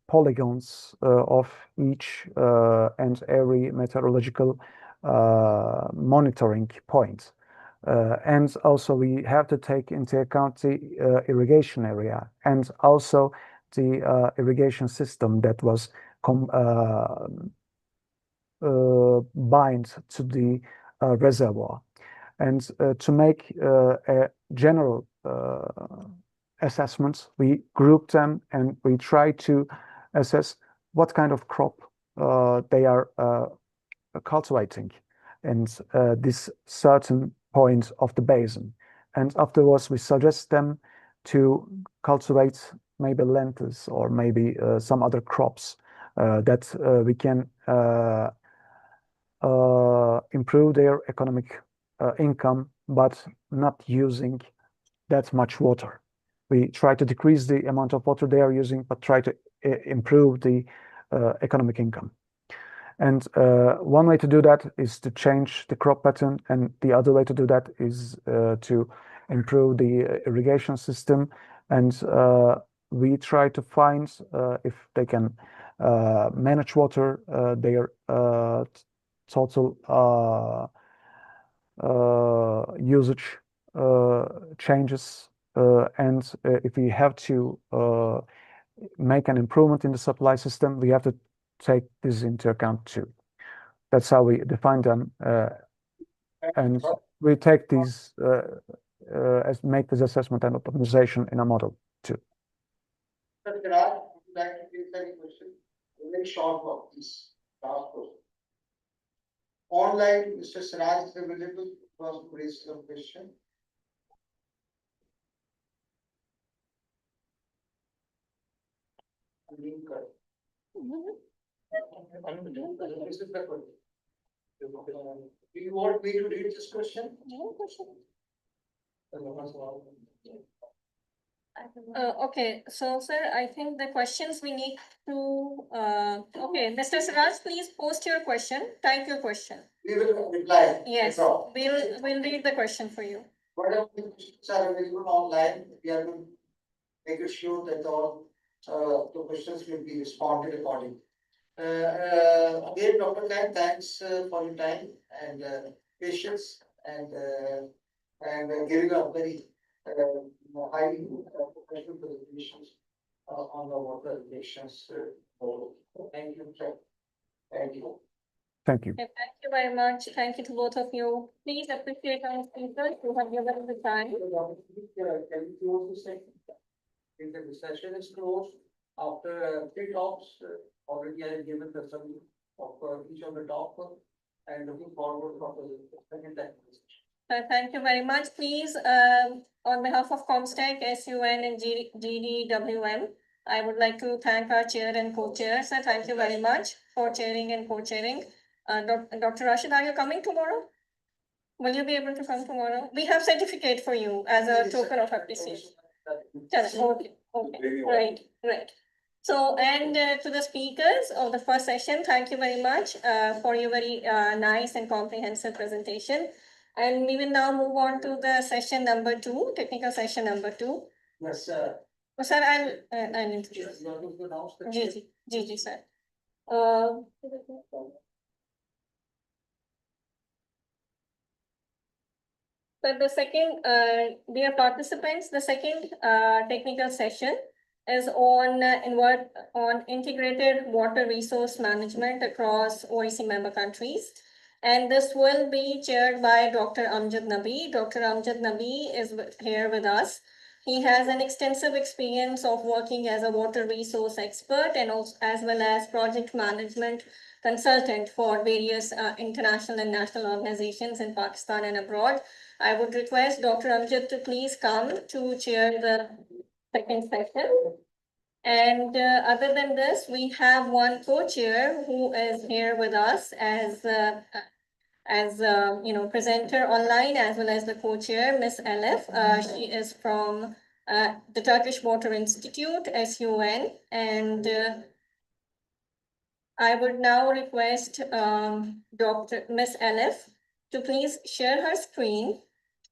polygons of each and every meteorological monitoring point. And also we have to take into account the irrigation area and also the irrigation system that was bind to the reservoir. And to make a general assessments, we group them and we try to assess what kind of crop they are cultivating in this certain point of the basin. And afterwards, we suggest them to cultivate maybe lentils or maybe some other crops that we can improve their economic income, but not using that much water. We try to decrease the amount of water they are using, but try to improve the economic income. And one way to do that is to change the crop pattern, and the other way to do that is to improve the irrigation system. And we try to find if they can manage water, their total usage changes, and if we have to make an improvement in the supply system, we have to take this into account too. That's how we define them, and we take these as make this assessment and optimization in a model too. Sir, Viraj, would you like to give any question? A very short one, please. Last question. Online, Mr. Siraj is available to raise some question. Unmute kar. This is the question. Do you want me to read this question? No question. Okay, so sir, I think the questions we need to, okay, Mr. Siraj, please post your question, type your question. We will reply. Yes, No. we'll read the question for you. Whatever questions are available online, we are going to make sure that all the questions will be responded accordingly. Again, Dr. Khan, thanks for your time and patience and giving a very highly professional presentations on the water relations. Thank you, sir. Thank you. Thank you. Okay, thank you very much. Thank you to both of you. Please appreciate our speakers who have given the time. Can we close the session? If the session is closed after 3 talks, already I have given the summary of each of the talk and looking forward for the second time. Thank you very much. Please, on behalf of COMSTECH, SUN and GDWM, I would like to thank our chair and co-chair. Sir, thank you very much for chairing and co-chairing. Dr. Rashid, are you coming tomorrow? Will you be able to come tomorrow? We have certificate for you as a token of appreciation. Okay, right. So, and to the speakers of the first session, thank you very much for your very nice and comprehensive presentation. And we will now move on to the session number 2, technical session number 2. Yes, sir. Oh, sir, I'll introduce. You are going to announce the. Ji, sir. So the second, dear participants, the second technical session is on integrated water resource management across OIC member countries. And this will be chaired by Dr. Amjad Nabi. Dr. Amjad Nabi is here with us. He has an extensive experience of working as a water resource expert and also as well as project management consultant for various international and national organizations in Pakistan and abroad. I would request Dr. Amjad to please come to chair the second session. And other than this, we have one co-chair who is here with us as presenter online as well as the co-chair, Ms. Elif. She is from the Turkish Water Institute, SUN, and I would now request Dr. Ms. Elif to please share her screen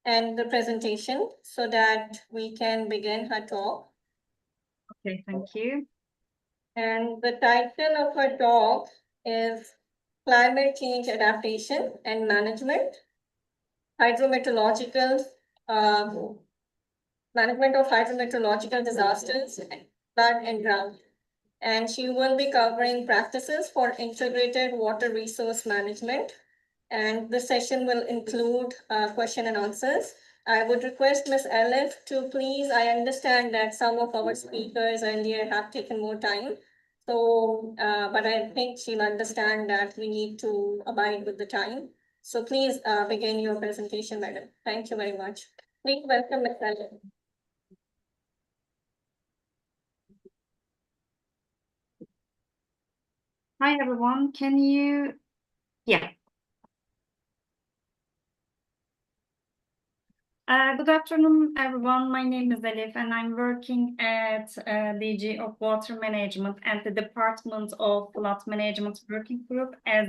and the presentation so that we can begin her talk. Okay, thank you. And the title of her talk is Climate Change Adaptation and Management, Hydrometeorological Management of Hydrometeorological Disasters, Flood and Drought. And she will be covering practices for integrated water resource management. And the session will include question and answers. I would request Ms. Elif to please, I understand that some of our speakers earlier have taken more time. So, but I think she'll understand that we need to abide with the time. So please begin your presentation, madam. Thank you very much. Please welcome Ms. Elif. Hi, everyone. Can you, yeah. Good afternoon, everyone. My name is Elif, and I'm working at DG of Water Management and the Department of Flood Management Working Group as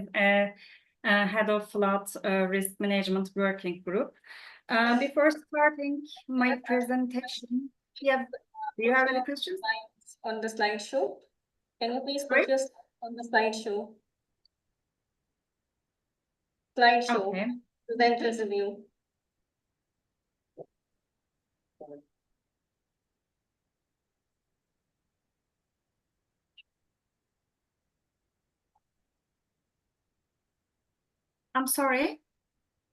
head of Flood Risk Management Working Group. Before starting my presentation, do you have any questions? On the slideshow. Can you please Sorry? put your on the slideshow? Slideshow. Okay. Presenter's review. I'm sorry.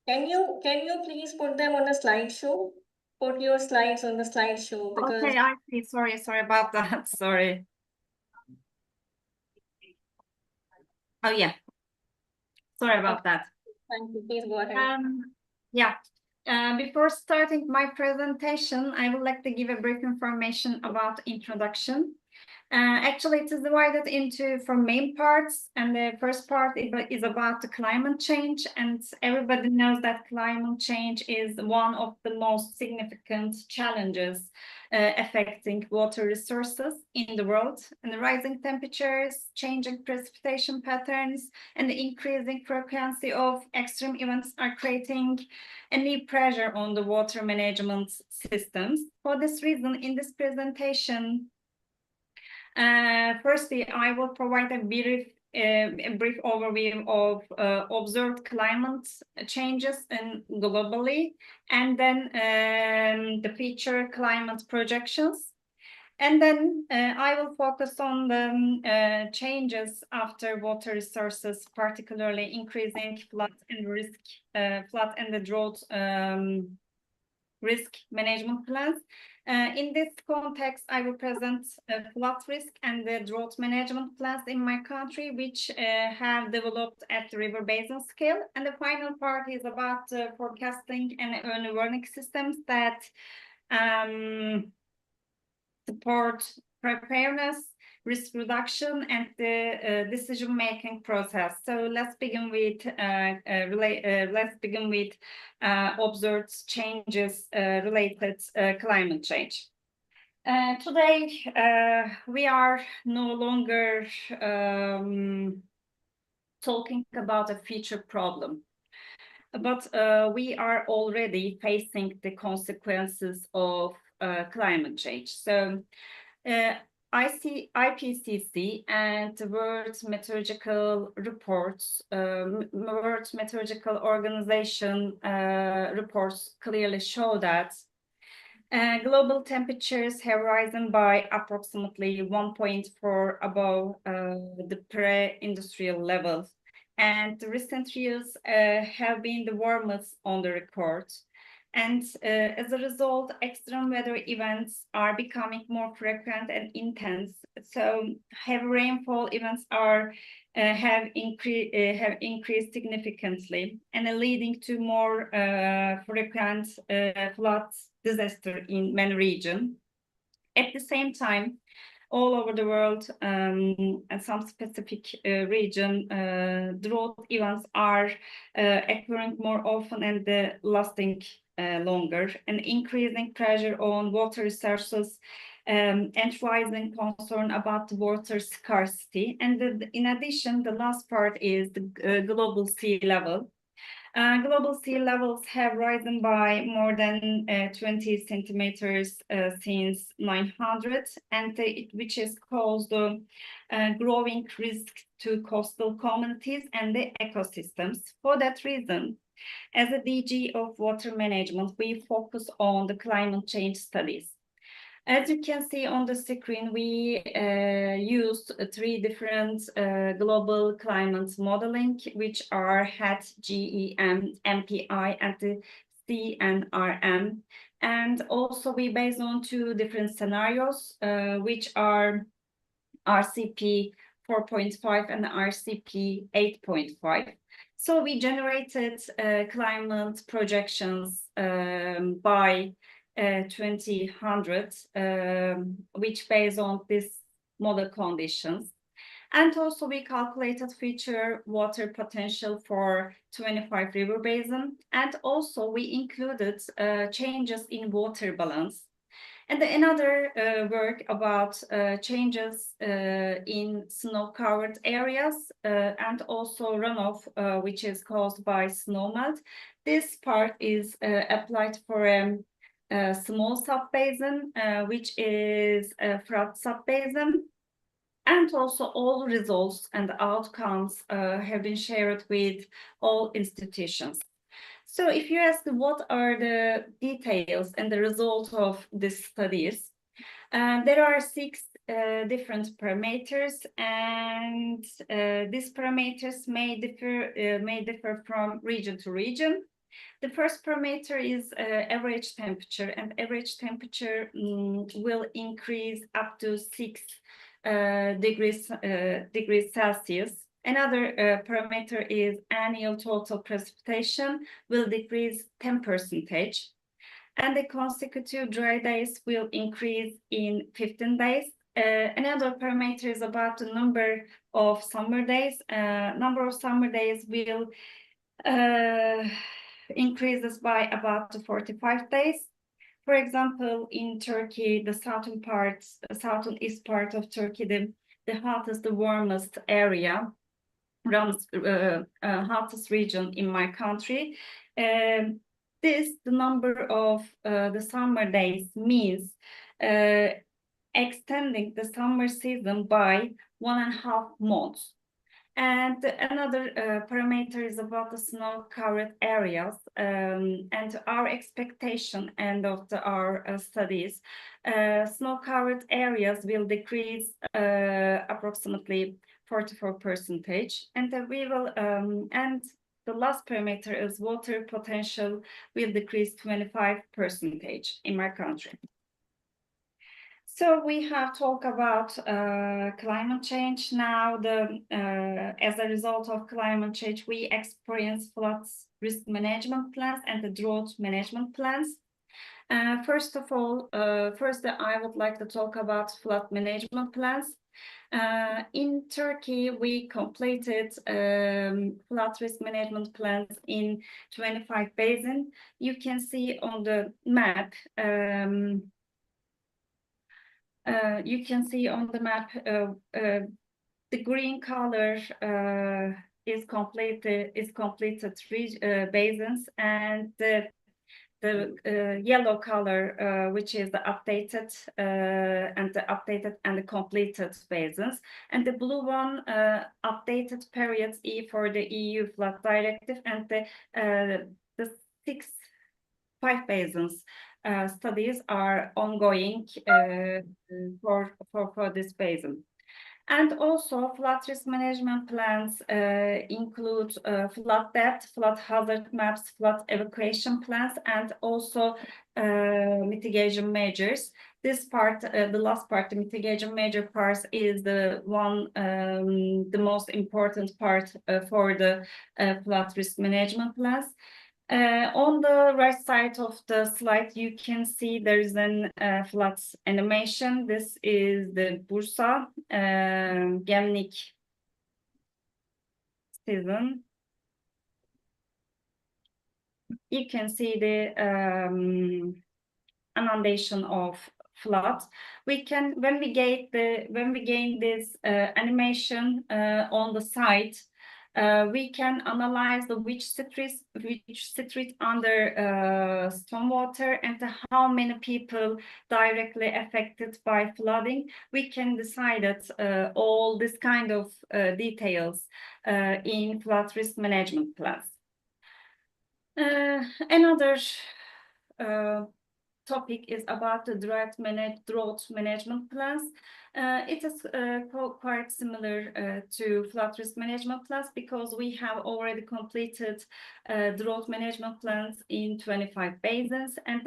Can you please put them on a slideshow? Put your slides on the slideshow because Okay, I see. Sorry about that. Sorry. Oh yeah. Sorry about that. thank you. Please go ahead. Yeah. Before starting my presentation, I would like to give a brief information about introduction. Actually, it is divided into four main parts, and the first part is about the climate change, and everybody knows that climate change is one of the most significant challenges affecting water resources in the world, and the rising temperatures, changing precipitation patterns, and the increasing frequency of extreme events are creating a new pressure on the water management systems. For this reason, in this presentation, firstly, I will provide a brief overview of observed climate changes globally, and then the future climate projections. And then I will focus on the changes after water resources, particularly increasing flood and the drought risk management plans. In this context, I will present flood risk and the drought management plans in my country, which have developed at the river basin scale. And the final part is about forecasting and early warning systems that support preparedness, risk reduction, and the decision-making process. So let's begin with observed changes related climate change. Today, we are no longer talking about a future problem, but we are already facing the consequences of climate change. So IPCC and the World Meteorological Reports, World Meteorological Organization reports clearly show that global temperatures have risen by approximately 1.4 above the pre-industrial levels. And the recent years have been the warmest on the record. And as a result, extreme weather events are becoming more frequent and intense. So heavy rainfall events have increased significantly, and leading to more frequent flood disaster in many regions. At the same time, all over the world and some specific region, drought events are occurring more often and lasting longer, and increasing pressure on water resources and rising concern about water scarcity. And in addition, the last part is the global sea level. Global sea levels have risen by more than 20 centimeters since 900, and which has caused a growing risk to coastal communities and the ecosystems. For that reason, as a DG of Water Management, we focus on the climate change studies. As you can see on the screen, we used three different global climate modeling, which are HAT, GEM, MPI, and the CNRM. And also we based on two different scenarios, which are RCP 4.5 and RCP 8.5. So we generated climate projections by 2000, which based on this model conditions. And also we calculated future water potential for 25 river basin. And also we included changes in water balance. And another work about changes in snow-covered areas and also runoff, which is caused by snowmelt. This part is applied for a small sub-basin, which is a Fırat sub-basin. And also all results and outcomes have been shared with all institutions. So if you ask what are the details and the result of these studies, there are 6 different parameters, and these parameters may differ from region to region. The first parameter is average temperature, and average temperature will increase up to 6 degrees Celsius. Another parameter is annual total precipitation will decrease 10%, and the consecutive dry days will increase in 15 days. Another parameter is about the number of summer days. Number of summer days will increases by about 45 days. For example, in Turkey, the southeast part of Turkey, the hottest, the warmest area, hottest region in my country. The number of the summer days means extending the summer season by 1.5 months. And another parameter is about the snow-covered areas, and our expectation end of our studies. Snow-covered areas will decrease approximately 44%, and and the last parameter is water potential will decrease 25% in my country. So we have talked about climate change. Now, as a result of climate change, we experience floods risk management plans and the drought management plans. First of all, I would like to talk about flood management plans. In Turkey, we completed flood risk management plans in 25 basins. You can see on the map. The green color is completed 3 basins, and the yellow color, which is the updated and the completed basins, and the blue one updated periods for the EU flood directive, and the 5 basins. Studies are ongoing for this basin. And also flood risk management plans include flood depth, flood hazard maps, flood evacuation plans, and also mitigation measures. This part, the last part, the mitigation measure part, is the most important part for the flood risk management plans. On the right side of the slide, you can see there is an floods animation. This is the Bursa Gemlik season. You can see the inundation of floods. When we gain this animation on the site, we can analyze which street under stormwater and how many people directly affected by flooding. We can decide that all this kind of details in flood risk management plans. Another topic is about the drought management plans. It is quite similar to flood risk management plans, because we have already completed drought management plans in 25 basins, and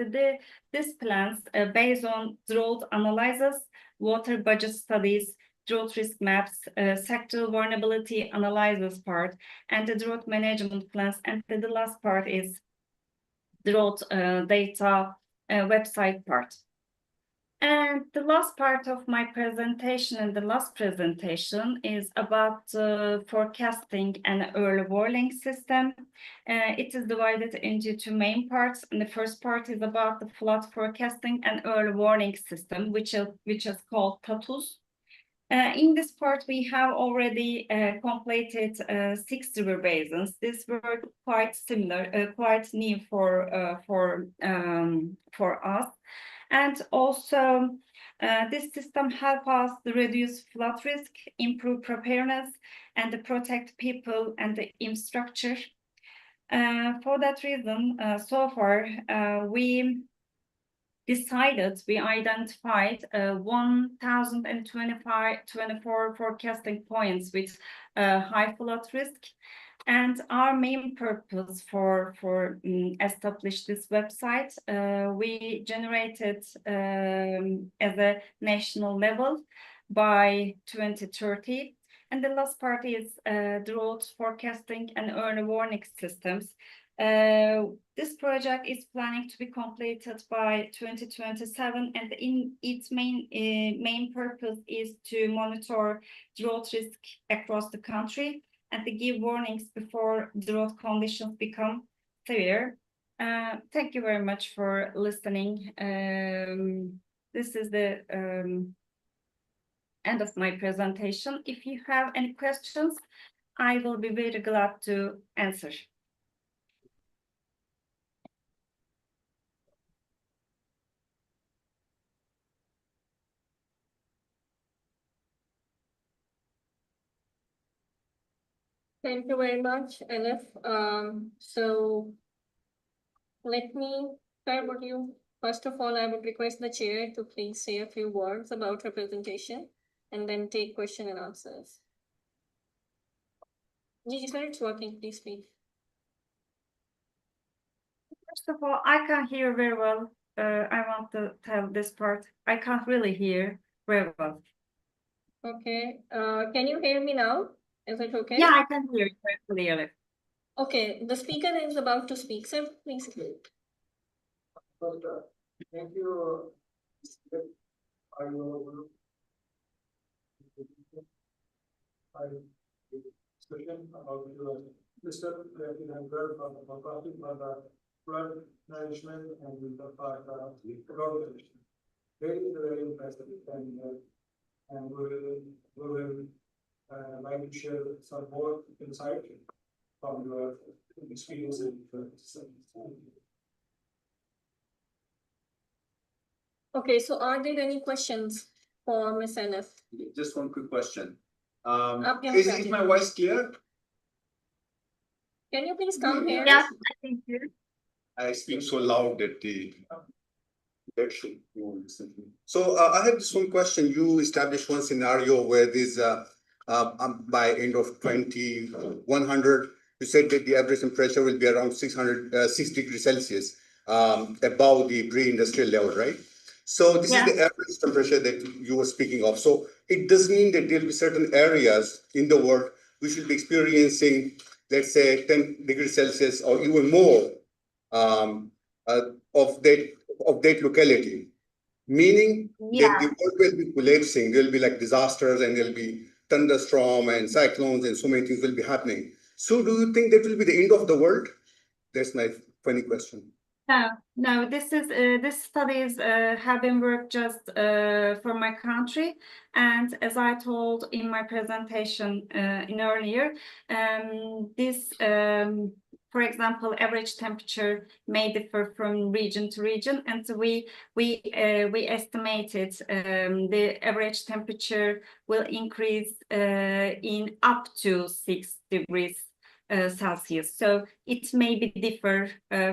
these plans based on drought analysis, water budget studies, drought risk maps, sectoral vulnerability analysis part, and the drought management plans, and the last part is drought data website part. And the last part of my presentation and the last presentation is about forecasting and early warning system. It is divided into two main parts. And the first part is about the flood forecasting and early warning system, which is called TATUS. In this part, we have already completed 6 river basins. These were quite similar, quite new for us. And also, this system helps us to reduce flood risk, improve preparedness, and to protect people and the infrastructure. For that reason, so far, we identified 1,024 forecasting points with high flood risk. And our main purpose for establish this website, we generated as a national level by 2030. And the last part is drought forecasting and early warning systems. This project is planning to be completed by 2027, and its main purpose is to monitor drought risk across the country and to give warnings before drought conditions become severe. Thank you very much for listening. This is the end of my presentation. If you have any questions, I will be very glad to answer. Thank you very much, Elif. So let me start with you. First of all, I would request the chair to please say a few words about her presentation and then take question and answers. Gigi, sir, it's working. Please speak. First of all, I can't hear very well. I want to tell this part. I can't really hear very well. Okay. Can you hear me now? Is it okay? Yeah, I can hear you very clearly. Okay. The speaker is about to speak. Sir, please. Thank you. Discussion about the system that we have heard from the flood management and the road management. Very impressive, and we will like to share some more insight from your experience in Okay, so are there any questions for Ms. Elif? Just one quick question. Is My voice clear? Can you please come here? Yes, I think you. I speak so loud that the protection won't listen to me. So I have this one question. You established one scenario where this by end of 2100, you said that the average temperature will be around 6 degrees Celsius above the pre-industrial level, right? So this is the average temperature that you were speaking of. So it does mean that there will be certain areas in the world we should be experiencing, let's say, 10 degrees Celsius or even more of that locality. Meaning that the world will be collapsing. There will be like disasters, and there will be thunderstorm and cyclones, and so many things will be happening. So do you think that will be the end of the world? That's my funny question. No, this studies have been worked just for my country, and as I told in my presentation in earlier, this for example, average temperature may differ from region to region, and so we estimated the average temperature will increase in up to 6 degrees Celsius. So it may be differ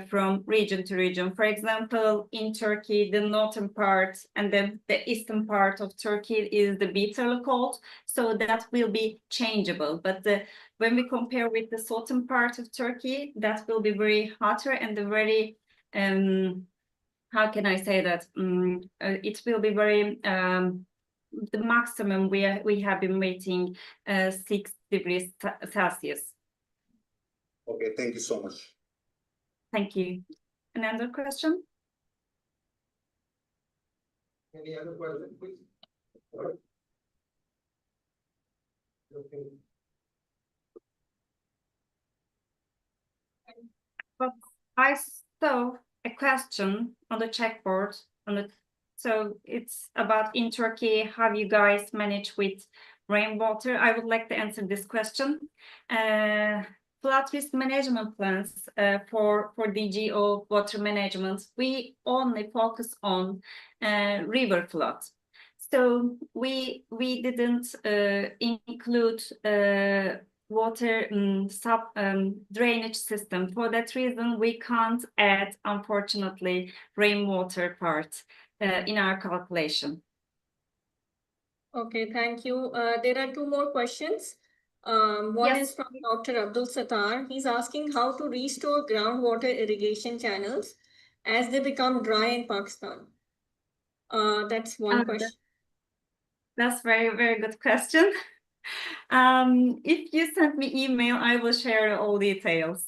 from region to region. For example, in Turkey, the northern part and then the eastern part of Turkey is the bitterly cold, so that will be changeable. But when we compare with the southern part of Turkey, that will be very hotter and the very how can I say that? It will be very the maximum we have been waiting 6 degrees Celsius. Okay, thank you so much. Thank you. Another question? Any other question, please? Okay. But I saw a question on the checkboard so it's about in Turkey, how you guys manage with rainwater. I would like to answer this question. Flood risk management plans for DG of water management, we only focus on river flood. So we didn't include water drainage system. For that reason, we can't add, unfortunately, rainwater part in our calculation. Okay, thank you. There are two more questions. One Yes. is from Dr. Abdul Sattar. He's asking how to restore groundwater irrigation channels as they become dry in Pakistan. That's one question. That's very, very good question. If you send me email, I will share all details.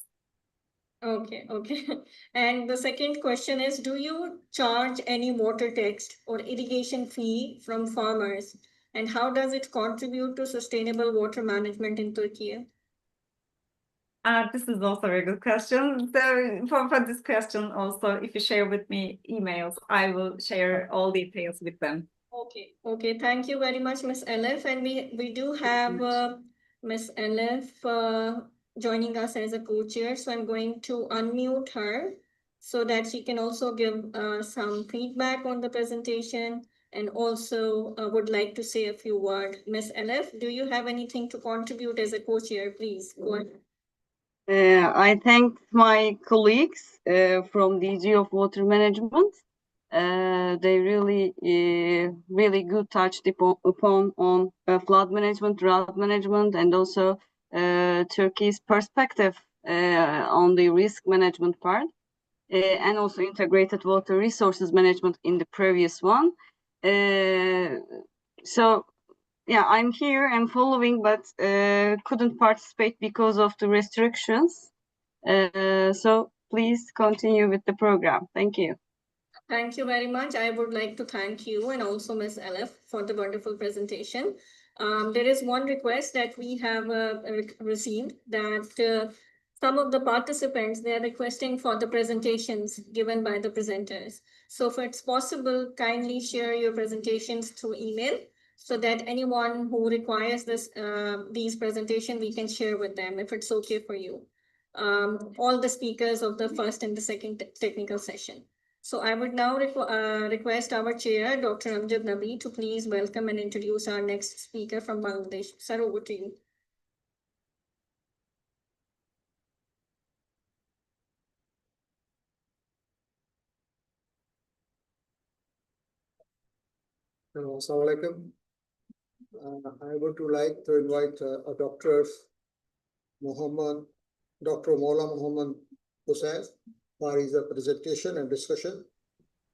Okay, okay. And the second question is, do you charge any water tax or irrigation fee from farmers? And how does it contribute to sustainable water management in Turkey? This is also a very good question. So for this question also, if you share with me emails, I will share all details with them. Okay, okay. Thank you very much, Ms. Elif. And we do have Ms. Elif joining us as a co-chair. So I'm going to unmute her so that she can also give some feedback on the presentation and also would like to say a few words. Ms. Elif, do you have anything to contribute as a co-chair? Please go ahead. I thank my colleagues from DG of Water Management. They really good touched upon on flood management, drought management, and also Turkey's perspective on the risk management part, and also integrated water resources management in the previous one. So yeah, I'm here and following, but couldn't participate because of the restrictions. So please continue with the program. Thank you. Thank you very much. I would like to thank you and also Ms. Elif for the wonderful presentation. There is one request that we have received that some of the participants, they are requesting for the presentations given by the presenters. So if it's possible, kindly share your presentations through email so that anyone who requires these presentations, we can share with them if it's okay for you. All the speakers of the first and the second technical session. So I would now request our chair, Dr. Amjad Nabi, to please welcome and introduce our next speaker from Bangladesh. Sir, over to you. Assalamu alaikum. I would like to invite Dr. Maula Muhammad Hussain for his presentation and discussion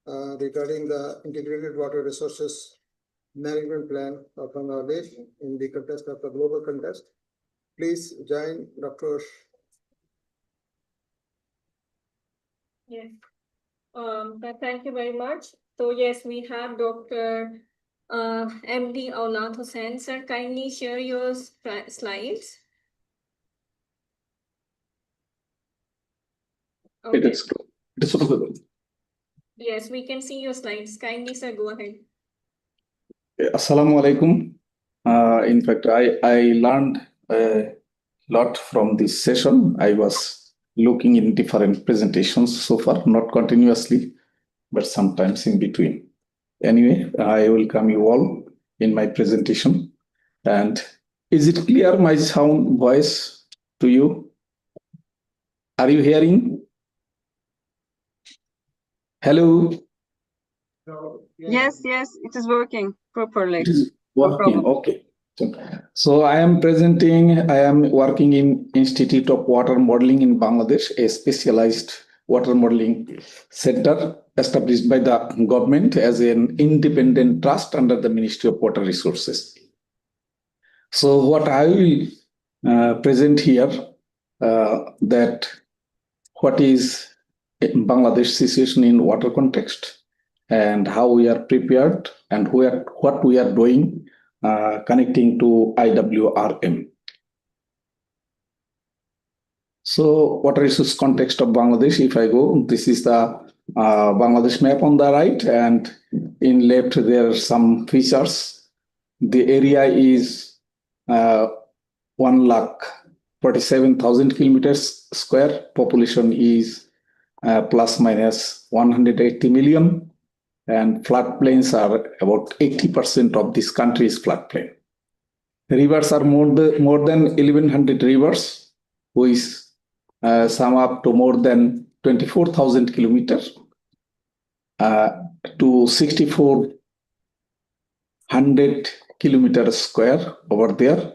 regarding the Integrated Water Resources Management Plan of Bangladesh in the context of the global context. Please join Dr. Yes. Thank you very much. So yes, we have Dr. MD Aulad Hussain. Sir, kindly share your slides. Okay. It is suitable. Yes, we can see your slides. Kindly, sir, go ahead. Assalamu alaikum. In fact, I learned a lot from this session. I was looking in different presentations so far, not continuously, but sometimes in between. Anyway, I welcome you all in my presentation. And is it clear my sound voice to you? Are you hearing? Hello? Yes, it is working properly. It is No working, problem. okay. So I am working in Institute of Water Modeling in Bangladesh, a specialized water modeling center established by the government as an independent trust under the Ministry of Water Resources. So what I will present here, that what is Bangladesh situation in water context, and how we are prepared and what we are doing connecting to IWRM. So water resource context of Bangladesh, if I go, this is the Bangladesh map on the right, and in left there are some features. The area is 1,47,000 kilometers square. Population is plus minus 180 million, and floodplains are about 80% of this country is floodplain. Rivers are more than 1,100 rivers, which sum up to more than 24,000 kilometers to 6,400 kilometers square over there,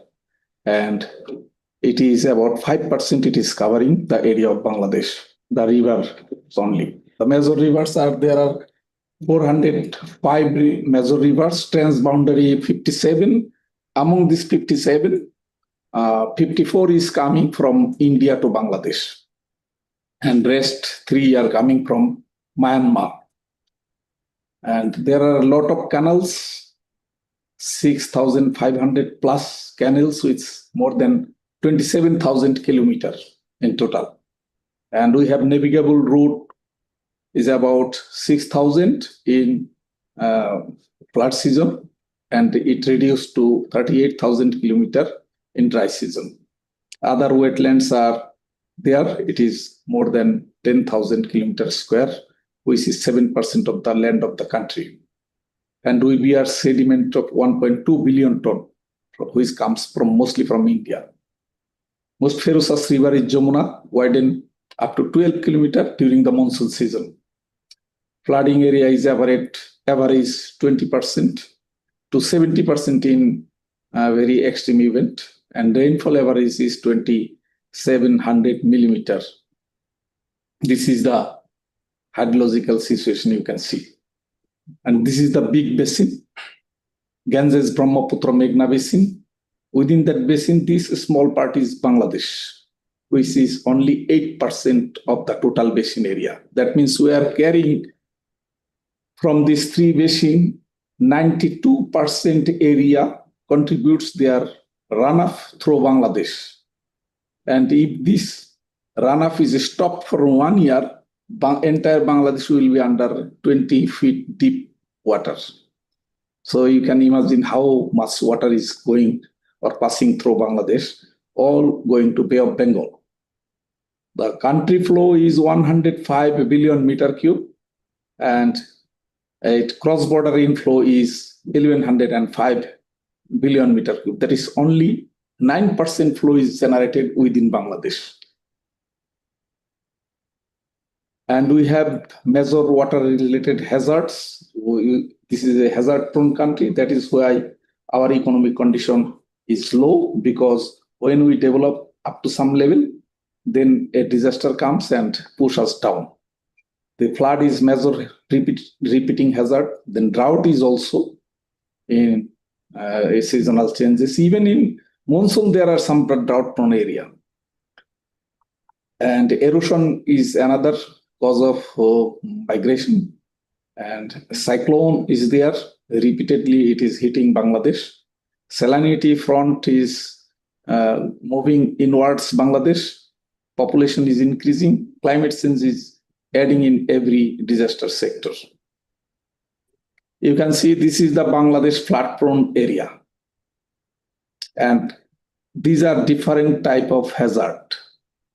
and it is about 5% it is covering the area of Bangladesh, the rivers only. The major rivers are, there are 405 major rivers, transboundary 57. Among these 57, 54 is coming from India to Bangladesh, and rest 3 are coming from Myanmar. And there are a lot of canals, 6,500 plus canals, with more than 27,000 kilometers in total. And we have navigable route is about 6,000 in flood season, and it reduced to 38,000 kilometers in dry season. Other wetlands are there. It is more than 10,000 kilometers square, which is 7% of the land of the country. And we bear sediment of 1.2 billion ton, which comes from mostly from India. Most ferocious river is Jamuna, widen up to 12 kilometers during the monsoon season. Flooding area is average 20% to 70% in very extreme event, and rainfall average is 2,700 millimeters. This is the hydrological situation you can see. And this is the big basin, Ganges, Brahmaputra, Meghna basin. Within that basin, this small part is Bangladesh, which is only 8% of the total basin area. That means we are carrying from these three basins, 92% area contributes their runoff through Bangladesh. And if this runoff is stopped for 1 year, entire Bangladesh will be under 20 feet deep water. So you can imagine how much water is going or passing through Bangladesh, all going to Bay of Bengal. The country flow is 105 billion meter cube, and cross-border inflow is 1,105 billion meter cube. That is only 9% flow is generated within Bangladesh. And we have major water-related hazards. This is a hazard-prone country. That is why our economic condition is low, because when we develop up to some level, then a disaster comes and pushes us down. The flood is major repeating hazard. Then drought is also in seasonal changes. Even in monsoon, there are some drought-prone area. And erosion is another cause of migration. And cyclone is there. Repeatedly, it is hitting Bangladesh. Salinity front is moving inwards Bangladesh. Population is increasing. Climate change is adding in every disaster sector. You can see this is the Bangladesh flood-prone area. And these are different type of hazard.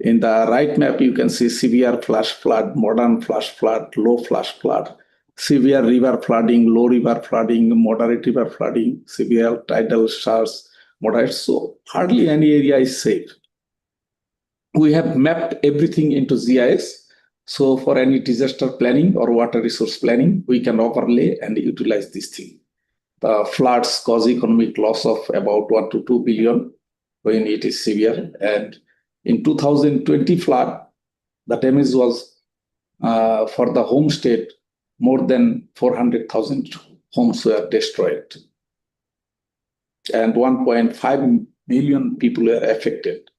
In the right map, you can see severe flash flood, modern flash flood, low flash flood, severe river flooding, low river flooding, moderate river flooding, severe tidal showers, moderate. So hardly any area is safe. We have mapped everything into GIS. So for any disaster planning or water resource planning, we can overlay and utilize this thing. The floods cause economic loss of about 1 to 2 billion when it is severe. And in 2020 flood, the damage was for the homestead, more than 400,000 homes were destroyed. And 1.5 million people were affected.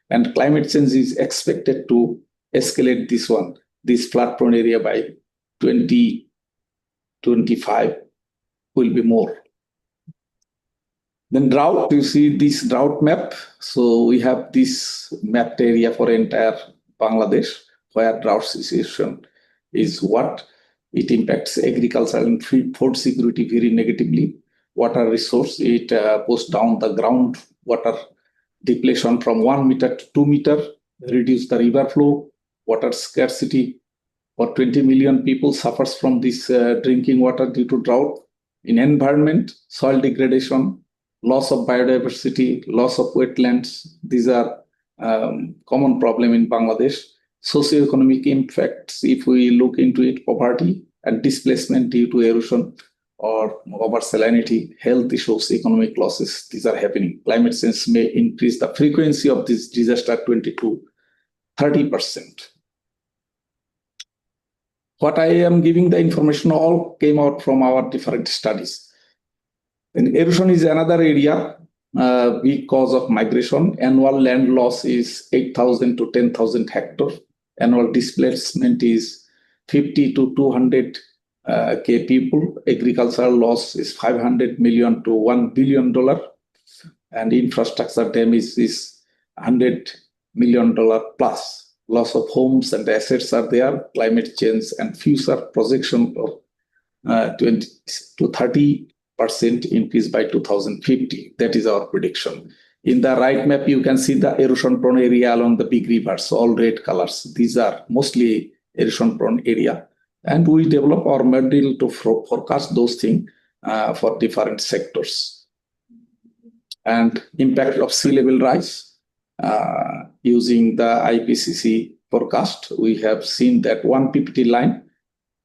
And climate change is expected to escalate this flood-prone area by 20 25 will be more. Then drought, you see this drought map. So we have this mapped area for entire Bangladesh, where drought situation is what it impacts agriculture and food security very negatively. Water resource, it pulls down the ground water depletion from 1 meter to 2 meter, reduce the river flow, water scarcity. For 20 million people suffers from this drinking water due to drought. In environment, soil degradation, loss of biodiversity, loss of wetlands. These are common problem in Bangladesh. Socioeconomic impacts, if we look into it, poverty and displacement due to erosion or over salinity, health issues, economic losses, these are happening. Climate change may increase the frequency of this disaster 20 to 30%. What I am giving the information all came out from our different studies. And erosion is another area, big cause of migration. Annual land loss is 8,000 to 10,000 hectares. Annual displacement is 50 to 200 K people. Agricultural loss is 500 million to $1 billion. And infrastructure damage is $100 million plus. Loss of homes and assets are there. Climate change and future projection of 20 to 30% increase by 2050. That is our prediction. In the right map, you can see the erosion-prone area along the big rivers, all red colors. These are mostly erosion-prone area. And we develop our model to forecast those things for different sectors. And impact of sea level rise. Using the IPCC forecast, we have seen that 1 PPT line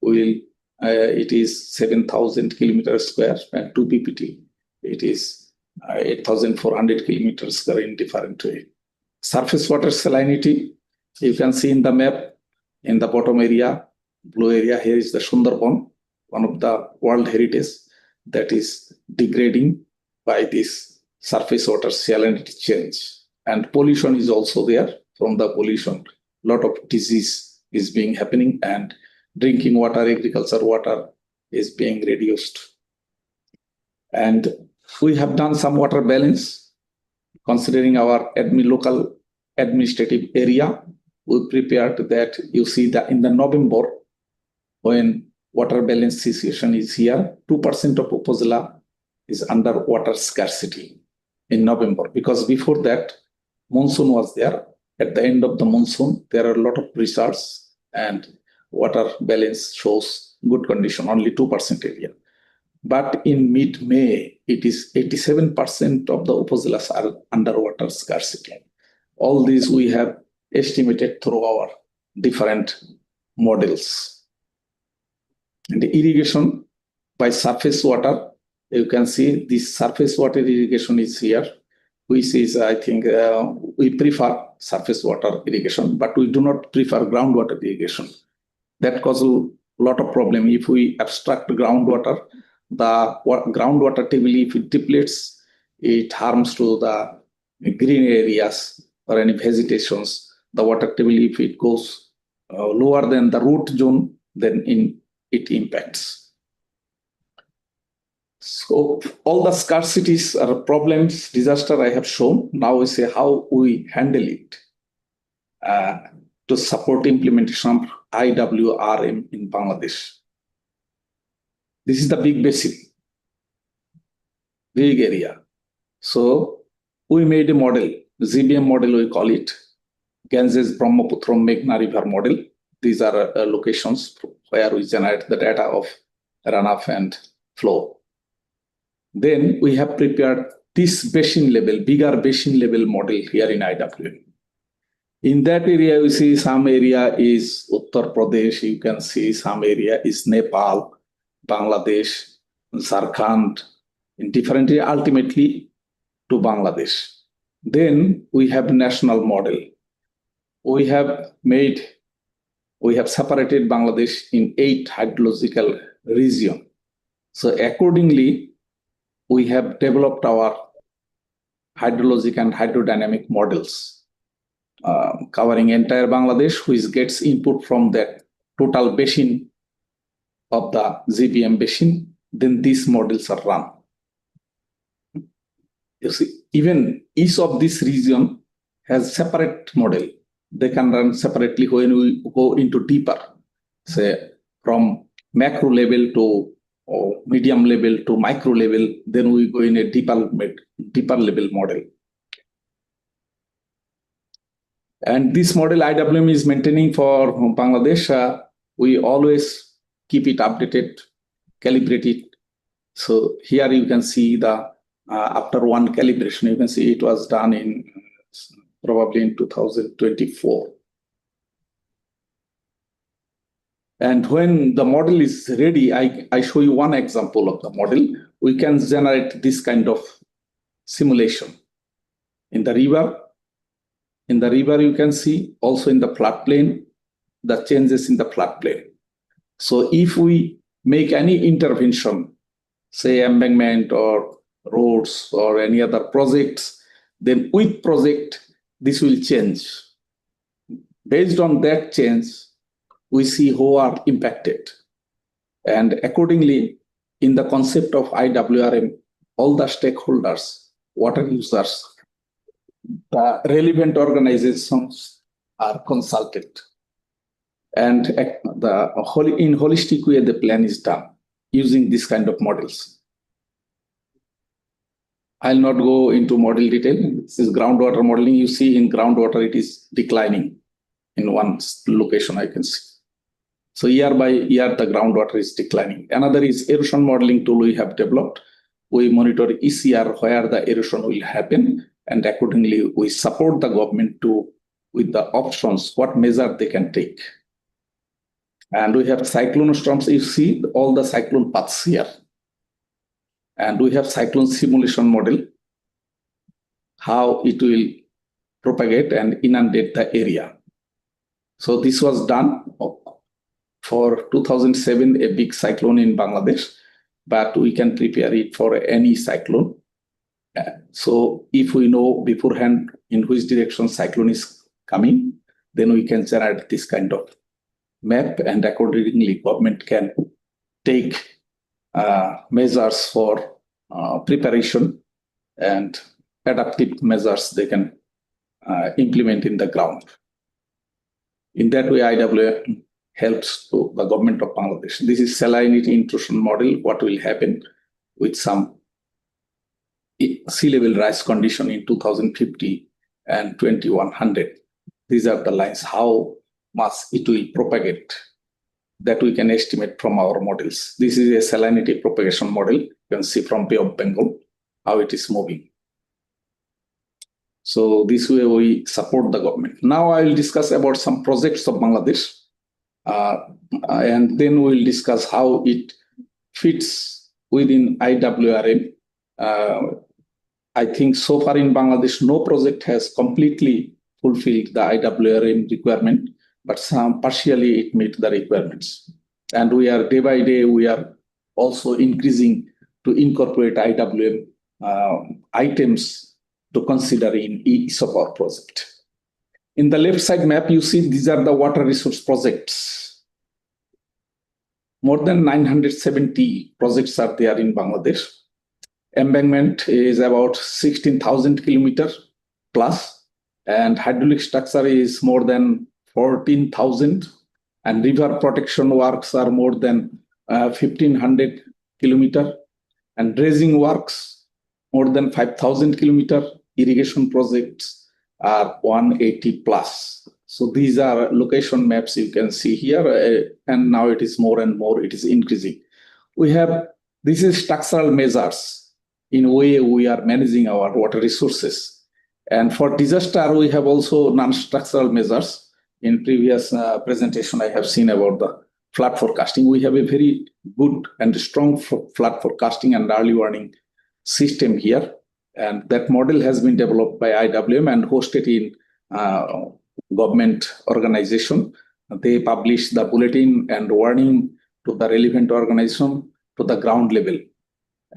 will it is 7,000 kilometers square, and 2 PPT it is 8,400 kilometers square in different way. Surface water salinity, you can see in the map in the bottom area, blue area. Here is the Sundarban, one of the World Heritage that is degrading by this surface water salinity change. And pollution is also there. From the pollution, a lot of disease is being happening, and drinking water, agriculture water is being reduced. And we have done some water balance, considering our local administrative area. We prepared that. You see that in the November, when water balance situation is here, 2% of Upazila is under water scarcity in November, because before that, monsoon was there. At the end of the monsoon, there are a lot of research and water balance shows good condition, only 2% area. But in mid-May, it is 87% of the Upazilas are under water scarcity. All these we have estimated through our different models. And the irrigation by surface water, you can see this surface water irrigation is here, which is, I think, we prefer surface water irrigation, but we do not prefer groundwater irrigation. That causes a lot of problem. If we abstract groundwater, the groundwater table, if it depletes, it harms to the green areas or any vegetations. The water table, if it goes lower than the root zone, then it impacts. So all the scarcities are problems, disaster I have shown. Now we say how we handle it to support implementation of IWRM in Bangladesh. This is the big basin, big area. So we made a model, GBM model we call it, Ganges, Brahmaputra, Meghna River model. These are locations where we generate the data of runoff and flow. Then we have prepared this basin level, bigger basin level model here in IWM. In that area, you see some area is Uttar Pradesh, you can see some area is Nepal, Bangladesh, Jharkhand, in different area, ultimately to Bangladesh. Then we have national model. We have separated Bangladesh in 8 hydrological regions. So accordingly, we have developed our hydrologic and hydrodynamic models covering entire Bangladesh, which gets input from that total basin of the GBM basin, then these models are run. You see, even each of this region has separate model. They can run separately when we go into deeper, say from macro level to medium level to micro level, then we go in a deeper level model. And this model IWM is maintaining for Bangladesh. We always keep it updated, calibrate it. So here you can see the after one calibration, you can see it was done in probably in 2024. And when the model is ready, I show you one example of the model. We can generate this kind of simulation. In the river, you can see also in the floodplain, the changes in the floodplain. So if we make any intervention, say embankment or roads or any other projects, then with project, this will change. Based on that change, we see who are impacted. And accordingly, in the concept of IWRM, all the stakeholders, water users, the relevant organizations are consulted. And in holistic way, the plan is done using this kind of models. I'll not go into model detail. This is groundwater modeling. You see in groundwater, it is declining in one location, I can see. So year by year, the groundwater is declining. Another is erosion modeling tool we have developed. We monitor ECR where the erosion will happen, and accordingly, we support the government with the options, what measure they can take. And we have cyclone storms. You see all the cyclone paths here. And we have cyclone simulation model, how it will propagate and inundate the area. So this was done for 2007, a big cyclone in Bangladesh, but we can prepare it for any cyclone. So if we know beforehand in which direction cyclone is coming, then we can generate this kind of map, and accordingly government can take measures for preparation and adaptive measures they can implement in the ground. In that way, IWM helps to the government of Bangladesh. This is salinity intrusion model, what will happen with some sea level rise condition in 2050 and 2100. These are the lines, how much it will propagate, that we can estimate from our models. This is a salinity propagation model. You can see from Bay of Bengal, how it is moving. So this way we support the government. Now I will discuss about some projects of Bangladesh. And then we'll discuss how it fits within IWRM. I think so far in Bangladesh, no project has completely fulfilled the IWRM requirement, but some partially it meets the requirements. And we are day by day, we are also increasing to incorporate IWM items to consider in each of our project. In the left side map, you see these are the water resource projects. More than 970 projects are there in Bangladesh. Embankment is about 16,000 kilometers plus, and hydraulic structure is more than 14,000, and river protection works are more than 1,500 kilometers, and dredging works more than 5,000 kilometers. Irrigation projects are 180 plus. So these are location maps you can see here, and now it is more and more, it is increasing. This is structural measures in a way we are managing our water resources. And for disaster, we have also non-structural measures. In previous presentation, I have seen about the flood forecasting. We have a very good and strong flood forecasting and early warning system here. And that model has been developed by IWM and hosted in government organization. They publish the bulletin and warning to the relevant organization to the ground level.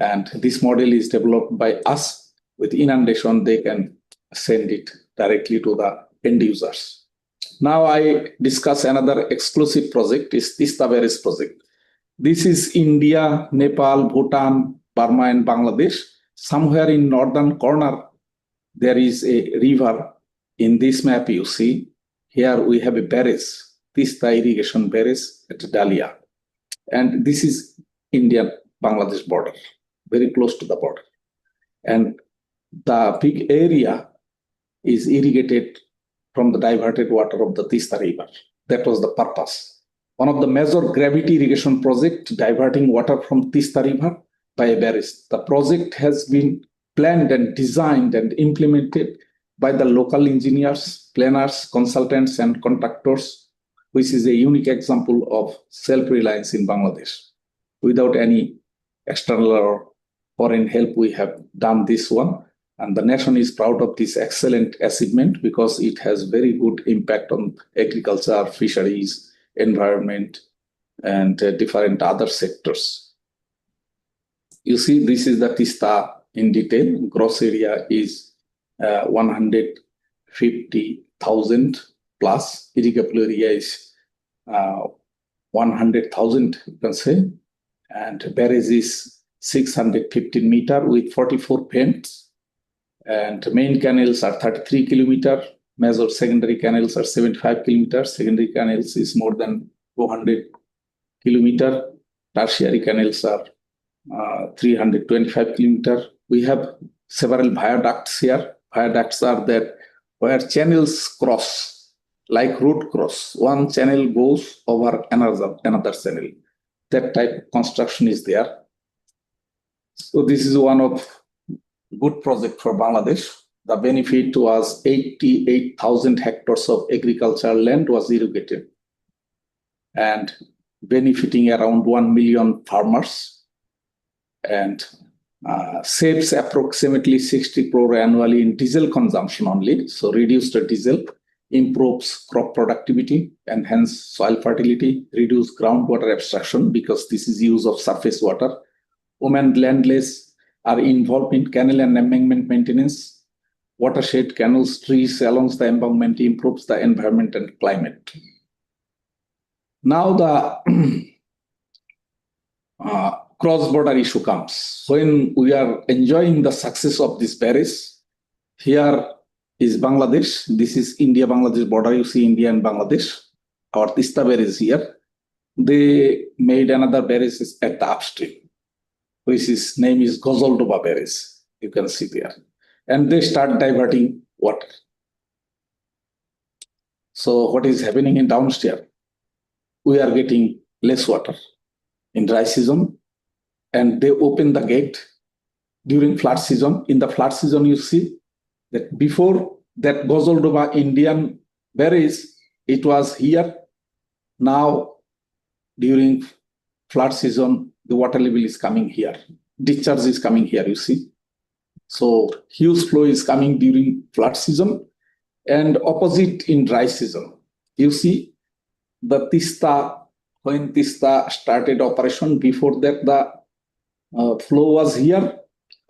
And this model is developed by us. With inundation, they can send it directly to the end users. Now I discuss another exclusive project, is Tista Barrage project. This is India, Nepal, Bhutan, Burma, and Bangladesh. Somewhere in northern corner, there is a river. In this map, you see, here we have a barrage, Tista irrigation barrage at Dalia. And this is India-Bangladesh border, very close to the border. And the big area is irrigated from the diverted water of the Tista River. That was the purpose. One of the major gravity irrigation projects diverting water from Tista River by a barrage. The project has been planned and designed and implemented by the local engineers, planners, consultants, and contractors, which is a unique example of self-reliance in Bangladesh. Without any external or foreign help, we have done this one. And the nation is proud of this excellent achievement because it has very good impact on agriculture, fisheries, environment, and different other sectors. You see, this is the Tista in detail. Gross area is 150,000 plus. Irrigable area is 100,000, you can say. And barrage is 615 meter with 44 pens. And main canals are 33 kilometers. Major secondary canals are 75 kilometers. Secondary canals is more than 200 kilometers. Tertiary canals are 325 kilometers. We have several viaducts here. Viaducts are that where channels cross, like road cross. One channel goes over another channel. That type of construction is there. So this is one of good project for Bangladesh. The benefit was 88,000 hectares of agricultural land was irrigated and benefiting around 1 million farmers and saves approximately 60 crore annually in diesel consumption only. So reduce the diesel, improves crop productivity, enhance soil fertility, reduce groundwater abstraction because this is use of surface water. Women landless are involved in canal and embankment maintenance. Watershed, canals, trees along the embankment improves the environment and climate. Now the cross-border issue comes. When we are enjoying the success of this barrage, here is Bangladesh. This is India-Bangladesh border. You see India and Bangladesh. Our Tista barrage here. They made another barrage at the upstream, which is name is Gozoldoba barrage. You can see there. And they start diverting water. So what is happening in downstream? We are getting less water in dry season, and they open the gate during flood season. In the flood season, you see that before that Gozoldoba Indian barrage, it was here. Now, during flood season, the water level is coming here. Discharge is coming here, you see. So huge flow is coming during flood season and opposite in dry season. You see the Tista, when Tista started operation, before that the flow was here,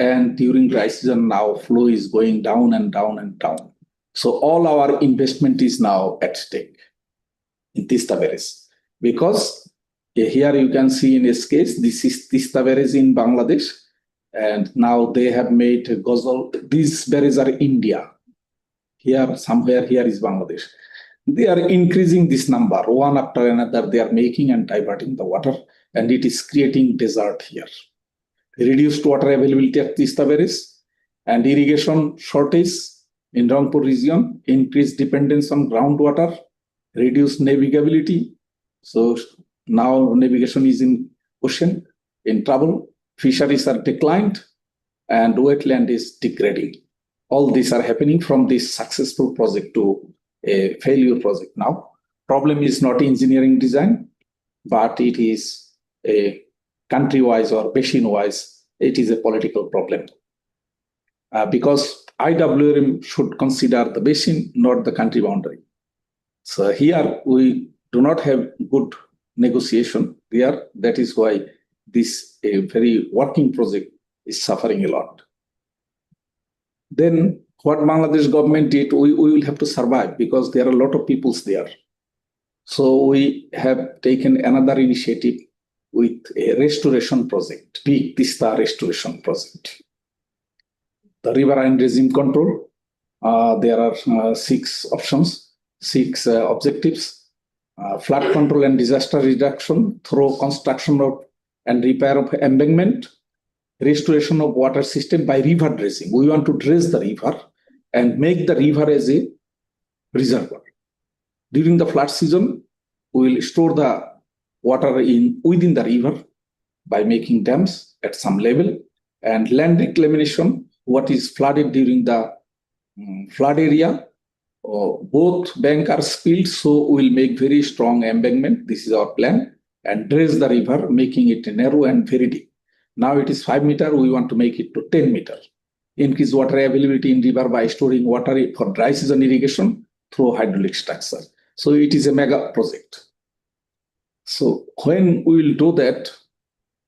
and during dry season now flow is going down and down and down. So all our investment is now at stake in Tista barrage because here you can see in this case, this is Tista barrage in Bangladesh, and now they have made Gozal. These barrages are India. Here, somewhere here is Bangladesh. They are increasing this number, one after another. They are making and diverting the water, and it is creating desert here. Reduced water availability at Tista barrage and irrigation shortage in Rangpur region, increased dependence on groundwater, reduced navigability. So now navigation is in ocean, in trouble, fisheries are declined, and wetland is degrading. All these are happening from this successful project to a failure project now. Problem is not engineering design, but it is a country-wise or basin-wise, it is a political problem. Because IWRM should consider the basin, not the country boundary. So here we do not have good negotiation there. That is why this a very working project is suffering a lot. Then what Bangladesh government did, we will have to survive because there are a lot of peoples there. So we have taken another initiative. with a restoration project, big Tista restoration project. The riverine regime control, there are 6 options, 6 objectives. Flood control and disaster reduction through construction of and repair of embankment, restoration of water system by river dredging. We want to dredge the river and make the river as a reservoir. During the flood season, we will store the water within the river by making dams at some level, and land reclamation, what is flooded during the flood area. Both banks are spilled, so we will make very strong embankment. This is our plan, and dredge the river, making it narrow and very deep. Now it is 5 meters, we want to make it to 10 meters. Increase water availability in river by storing water for dry season irrigation through hydraulic structure. So it is a mega project. So when we will do that,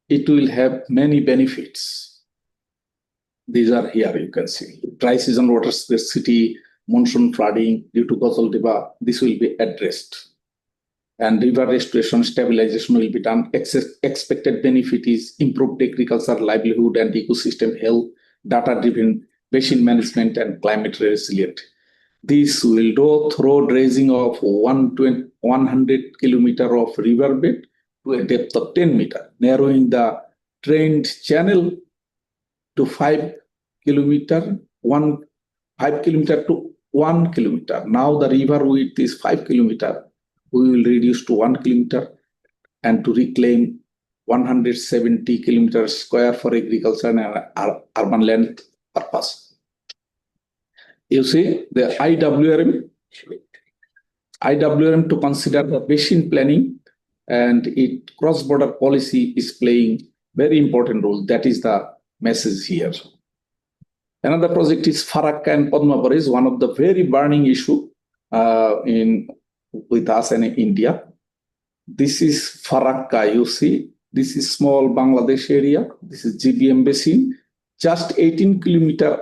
it will have many benefits. These are here, you can see. Dry season water scarcity, monsoon flooding due to Gazal Diba, this will be addressed. And river restoration stabilization will be done. Expected benefit is improved agriculture, livelihood, and ecosystem health, data-driven basin management, and climate resilient. This will do through dredging of 100 kilometers of riverbed to a depth of 10 meters, narrowing the drained channel to 5 kilometers, 5 kilometers to 1 kilometer. Now the river width is 5 kilometers. We will reduce to 1 kilometer and to reclaim 170 kilometers square for agriculture and urban land purpose. You see the IWRM to consider the basin planning, and it cross-border policy is playing very important role. That is the message here. Another project is Farakka and Padmapara, is one of the very burning issue with us and in India. This is Farakka, you see. This is small Bangladesh area. This is GBM basin. Just 18 kilometers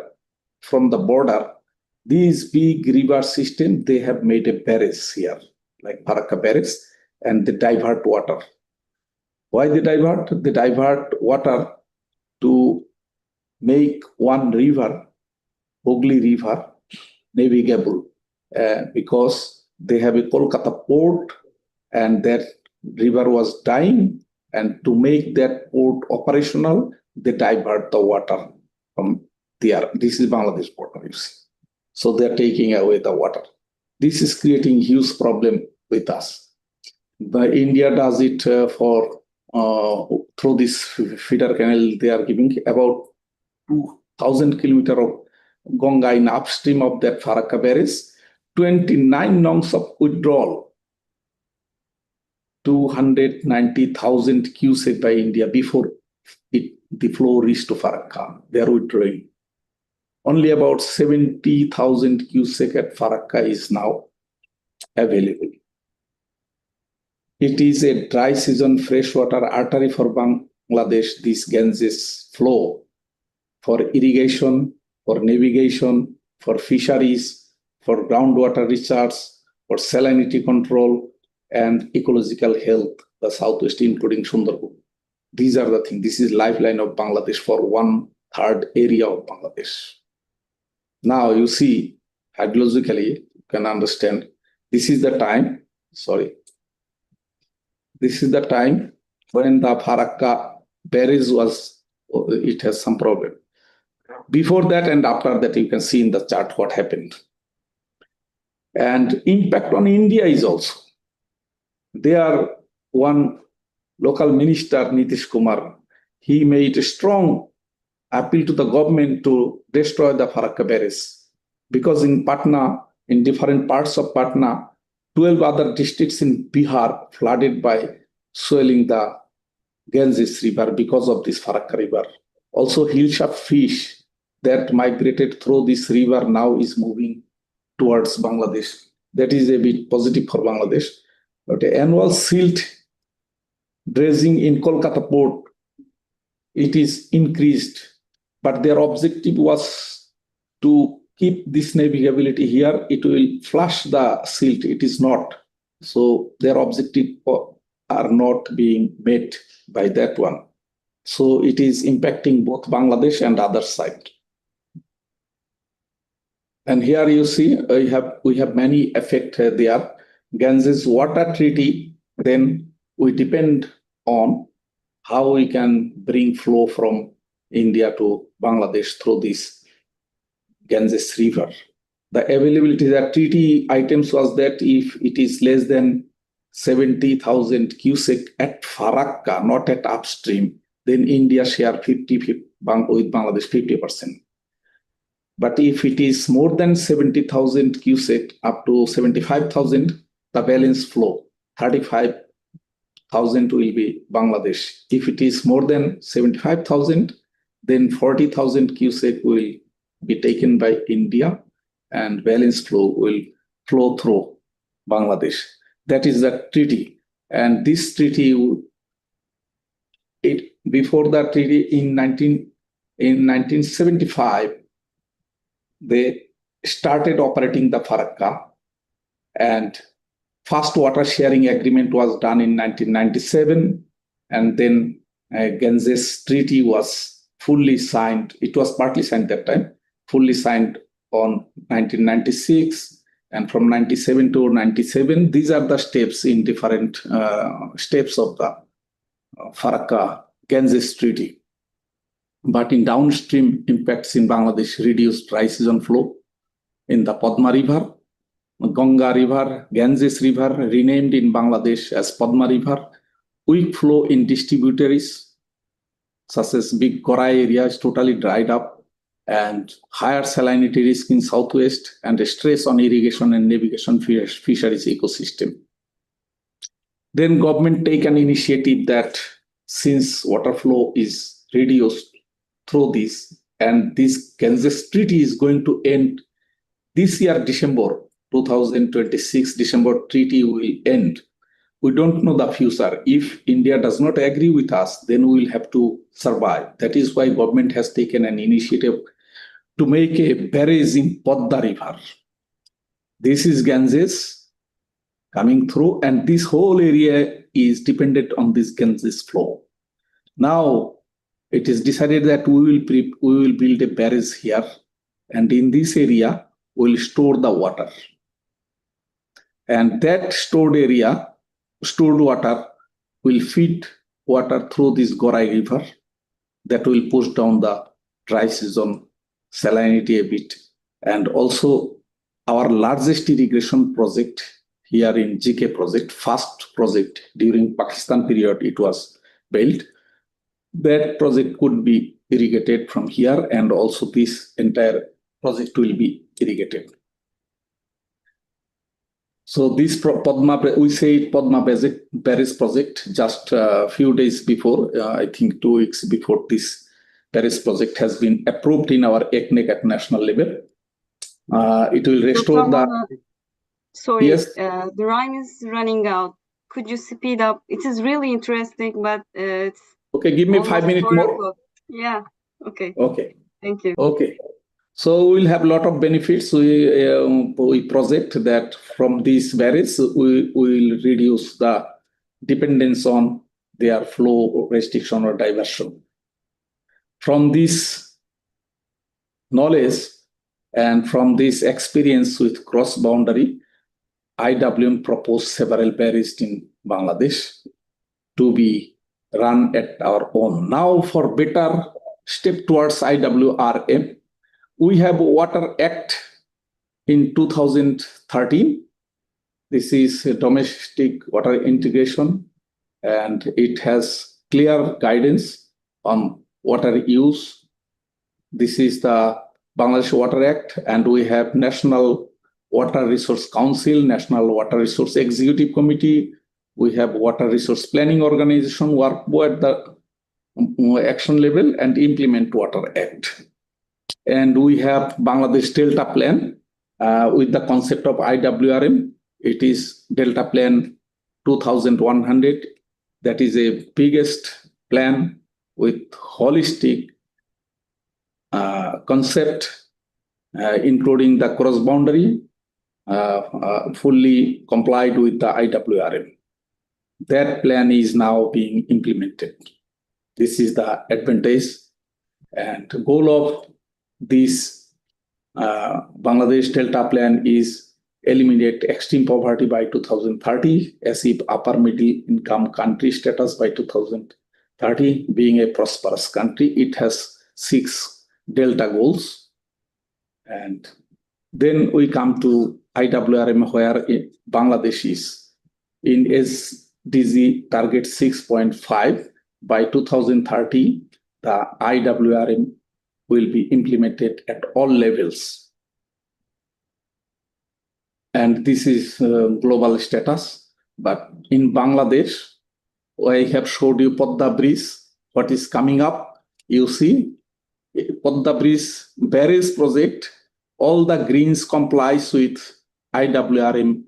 from the border, these big river system, they have made a barrage here, like Farakka barrage, and they divert water. Why they divert? They divert water to make one river, Hooghly River, navigable, because they have a Kolkata port and that river was dying, and to make that port operational, they divert the water from there. This is Bangladesh port, you see. So they're taking away the water. This is creating huge problem with us. But India does it through this feeder canal. They are giving about 2,000 kilometers of Ganga in upstream of that Farakka barrage, 29 nongs of withdrawal, 290,000 cubic by India before the flow reached to Farakka. They are withdrawing. Only about 70,000 cubic at Farakka is now available. It is a dry season freshwater artery for Bangladesh, this Ganges flow, for irrigation, for navigation, for fisheries, for groundwater recharge, for salinity control, and ecological health, the southwest, including Sundarban. These are the things. This is lifeline of Bangladesh for 1/3 area of Bangladesh. Now you see, hydrologically, you can understand, this is the time, this is the time when the Farakka barrage it has some problem. Before that and after that, you can see in the chart what happened. And impact on India is also. There, one local minister, Nitish Kumar, he made a strong appeal to the government to destroy the Farakka barrage, because in Patna, in different parts of Patna, 12 other districts in Bihar flooded by swelling the Ganges river because of this Farakka river. Also, hillshark fish that migrated through this river now is moving towards Bangladesh. That is a bit positive for Bangladesh. But the annual silt dredging in Kolkata port, it is increased. But their objective was to keep this navigability here. It will flush the silt. It is not. So their objective are not being met by that one. So it is impacting both Bangladesh and other side. And here you see we have many effects there. Ganges Water Treaty, then we depend on how we can bring flow from India to Bangladesh through this Ganges River. The availability, the treaty items was that if it is less than 70,000 cubic at Farakka, not at upstream, then India share 50 with Bangladesh 50%. But if it is more than 70,000 cubic up to 75,000, the balance flow 35,000 will be Bangladesh. If it is more than 75,000, then 40,000 cubic will be taken by India, and balance flow will flow through Bangladesh. That is the treaty. And this treaty, before the treaty in 1975, they started operating the Farakka, and first water sharing agreement was done in 1997, and then Ganges Treaty was fully signed. It was partly signed that time, fully signed on 1996, and from 97 to 97, these are the steps in different steps of the Farakka Ganges Treaty. But in downstream impacts in Bangladesh, reduced dry season flow in the Padma River, Ganga River, Ganges River, renamed in Bangladesh as Padma River, weak flow in distributaries, such as Big Gorai area is totally dried up, and higher salinity risk in southwest, and stress on irrigation and navigation fisheries ecosystem. Then government take an initiative that since water flow is reduced through this, and this Ganges Treaty is going to end this year, December 2026, December treaty will end. We don't know the future. If India does not agree with us, then we will have to survive. That is why government has taken an initiative to make a barrage in Padma River. This is Ganges coming through, and this whole area is dependent on this Ganges flow. Now, it is decided that we will build a barrage here, and in this area, we will store the water. And that stored water will feed water through this Gorai River that will push down the dry season salinity a bit. And also our largest irrigation project here in GK project, first project during Pakistan period, it was built. That project could be irrigated from here, and also this entire project will be irrigated. So this Padma, we say Padma Barrage project just a few days before, I think 2 weeks before this Barrage project has been approved in our ECNEC at national level. It will restore Sorry, Yes. The rhyme is running out. Could you speed up? It is really interesting, but it's Okay, give me almost 5 minutes 4 more. o'clock. Yeah, okay. Okay. Thank you. Okay. So we'll have a lot of benefits. We project that from these barrages, we will reduce the dependence on their flow restriction or diversion. From this knowledge and from this experience with cross-boundary, IWM proposed several barrages in Bangladesh to be run at our own. Now, for better step towards IWRM, we have Water Act in 2013. This is a domestic water integration, and it has clear guidance on water use. This is the Bangladesh Water Act, and we have National Water Resource Council, National Water Resource Executive Committee. We have Water Resource Planning Organization work at the action level and implement Water Act. And we have Bangladesh Delta Plan with the concept of IWRM. It is Delta Plan 2100. That is a biggest plan with holistic concept, including the cross-boundary, fully complied with the IWRM. that plan is now being implemented. This is the advantage and goal of this Bangladesh Delta Plan is eliminate extreme poverty by 2030, achieve upper middle income country status by 2030. Being a prosperous country, it has 6 Delta goals. And then we come to IWRM, where Bangladesh is in SDG target 6.5. By 2030, the IWRM will be implemented at all levels. And this is global status. But in Bangladesh, I have showed you Podda Bridge, what is coming up. You see, Podda Bridge barrage project, all the greens complies with IWRM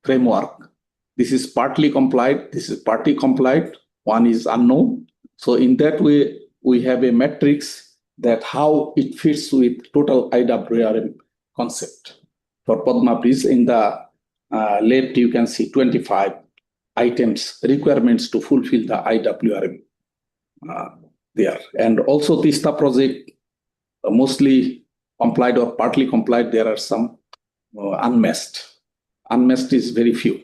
framework. This is partly complied, this is partly complied, one is unknown. So in that way, we have a matrix that how it fits with total IWRM concept. For Padma Bridge, in the left, you can see 25 items, requirements to fulfill the IWRM there. And also Tista project, mostly complied or partly complied. There are some unmatched. Unmatched is very few.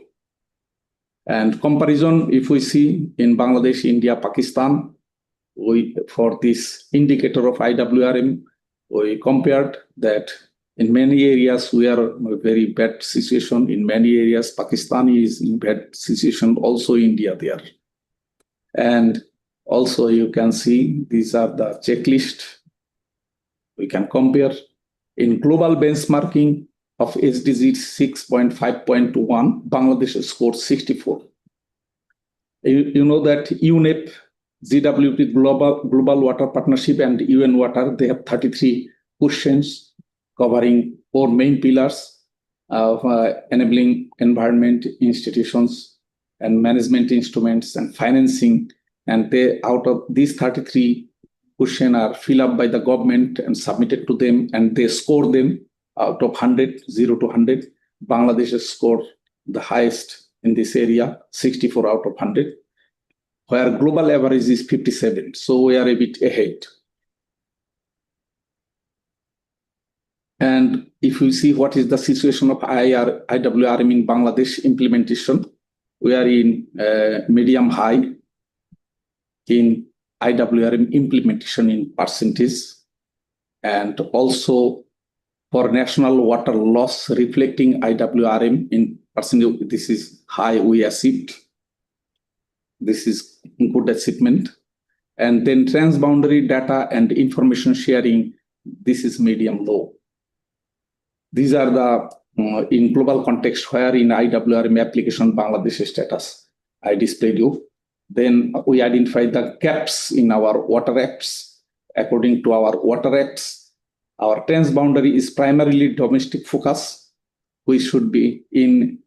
And comparison, if we see in Bangladesh, India, Pakistan, for this indicator of IWRM, we compared that in many areas we are in a very bad situation. In many areas, Pakistan is in bad situation, also India there. And also you can see these are the checklist. We can compare in global benchmarking of SDG 6.5.1, Bangladesh scored 64. You know that UNEP, GWP, Global Water Partnership, and UN Water, they have 33 questions covering 4 main pillars of enabling environment, institutions, and management instruments and financing. And they, out of these 33 questions, are filled up by the government and submitted to them, and they score them out of 100, 0 to 100. Bangladesh scored the highest in this area, 64 out of 100, where global average is 57. So we are a bit ahead. And if we see what is the situation of IWRM in Bangladesh implementation, we are in medium high in IWRM implementation in percentage, and also for national water loss reflecting IWRM in percentage, this is high, we achieved. This is good achievement. And then transboundary data and information sharing, this is medium low. These are the in global context where in IWRM application Bangladesh status I displayed you. Then we identify the gaps in our water acts. According to our water acts, our transboundary is primarily domestic focus. We should be in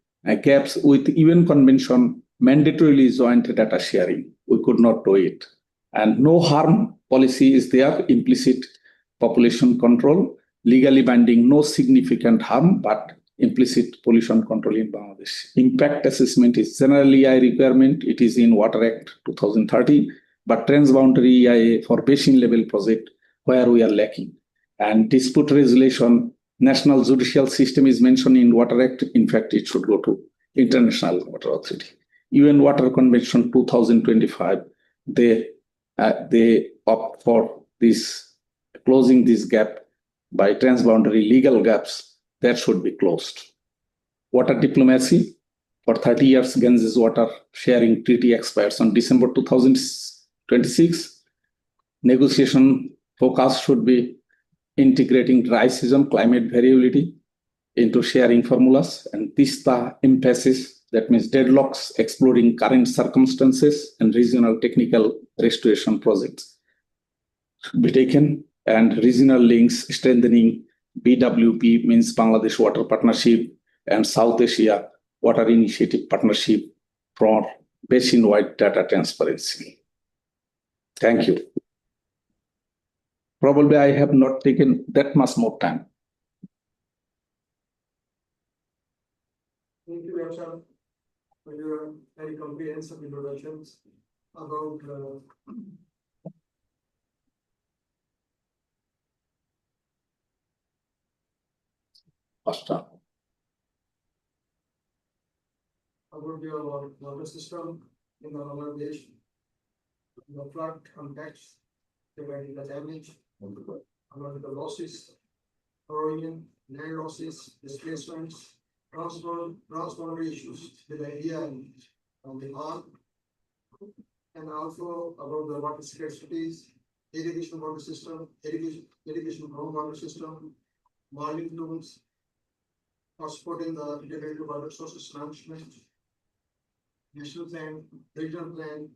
gaps with UN Convention mandatorily joint data sharing. We could not do it. And no harm policy is there, implicit population control, legally binding, no significant harm, but implicit pollution control in Bangladesh. Impact assessment is generally a requirement. It is in Water Act 2030, but transboundary EIA for basin level project where we are lacking. And dispute resolution, national judicial system is mentioned in Water Act. In fact, it should go to International Water Authority. UN Water Convention 2025, they opt for this, closing this gap by transboundary legal gaps that should be closed. Water diplomacy, for 30 years, Ganges water sharing treaty expires on December 2026. Negotiation focus should be integrating dry season climate variability into sharing formulas, and TISTA emphasis, that means deadlocks, exploring current circumstances and regional technical restoration projects should be taken, and regional links strengthening BWP means Bangladesh Water Partnership and South Asia Water Initiative Partnership for basin-wide data transparency. Thank you. Probably I have not taken that much more time. Thank you, Dr. for your very comprehensive introductions about about your water system in the Bangladesh, the flood context, regarding the damage, about the losses, erosion, land losses, displacements, transboundary issues with India and Nepal, and also about the water scarcities, irrigation water system, irrigation groundwater system, marine plumes, for supporting the integrated water sources management, national plan, regional plan,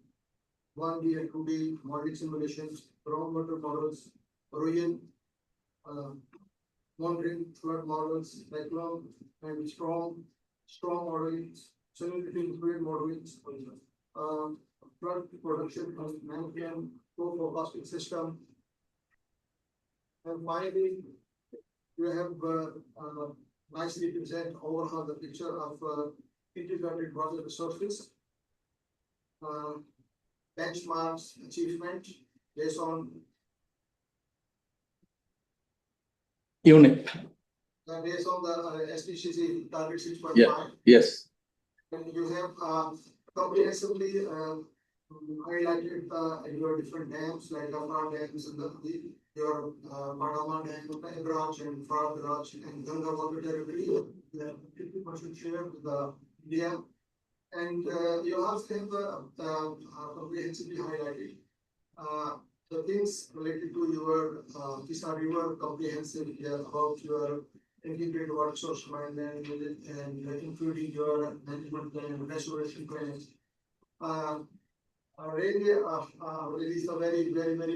1D and 2D modeling simulations, groundwater models, erosion, monitoring flood models, cyclone and strong modeling, salinity included modeling, flood production and management, flow forecasting system. And finally, we have nicely present overall the picture of integrated water resources, benchmarks, achievement based on unit. Based on the SDGs target 6.5. Yeah. Yes. And you have comprehensively highlighted your different dams like Afra dams and your Madama dam, Ebraj and Faraj and Ganga water territory. You have 50% share with the India. And you also have comprehensively highlighted the things related to your these are your comprehensive about your integrated water source management and including your management plan, restoration plans. Really is a very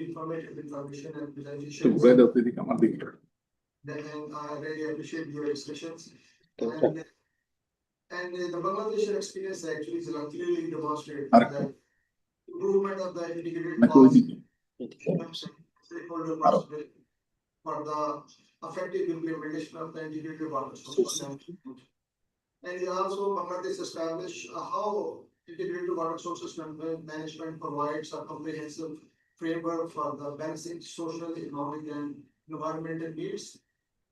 informative information and presentation. And I really appreciate your expressions. And the Bangladesh experience actually is clearly demonstrated that improvement of the integrated cost stakeholder participation for the effective implementation of the integrated water sources management. And also Bangladesh established how integrated water sources management provides a comprehensive framework for the balancing social, economic, and environmental needs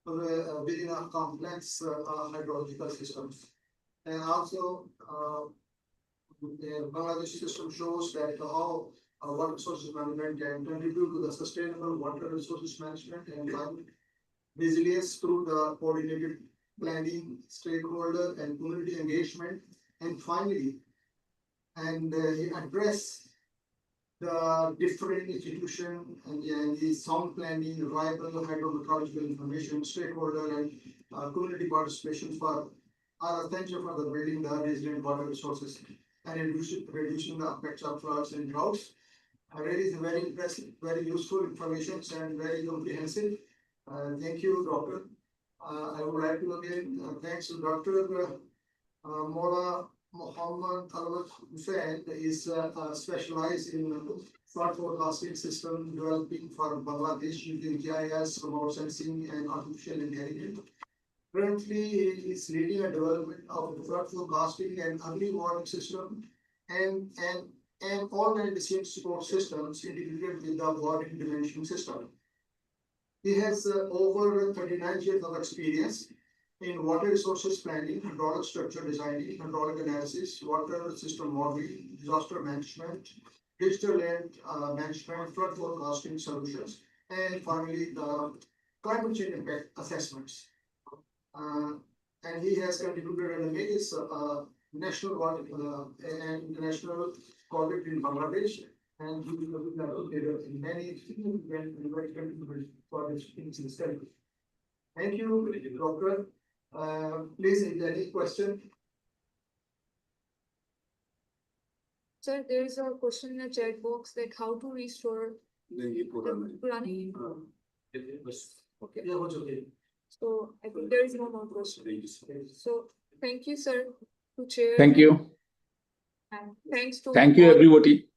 within a complex hydrological systems. And also, the Bangladesh system shows that how water resources management can contribute to the sustainable water resources management and climate resilience through the coordinated planning, stakeholder and community engagement. And finally, address the different institution and the sound planning, reliable hydrometeorological information, stakeholder and community participation are essential for the building the resilient water resources and reducing the effects of floods and droughts. It is very impressive, very useful information and very comprehensive. Thank you, Doctor. I would like to again thanks to Dr. Mola Muhammad Talwat Hussain is specialized in flood forecasting system developing for Bangladesh using GIS, remote sensing, and artificial intelligence. Currently, he is leading a development of flood forecasting and early warning system and online decision support systems integrated with the warning dimension system. He has over 39 years of experience in water resources planning, hydraulic structure designing, hydraulic analysis, water system modeling, disaster management, digital land management, flood forecasting solutions, and finally the climate change impact assessments. And he has contributed in various national water and international projects in Bangladesh, and he will be applicated in many significant projects in this country. Thank you, Doctor. Please, if there any question. Sir, there is a question in the chat box that how to restore Purani. Okay. Yeah, okay. So I think there is no more question. So thank you, sir, to chair. Thank you. And thanks to Thank you, everybody.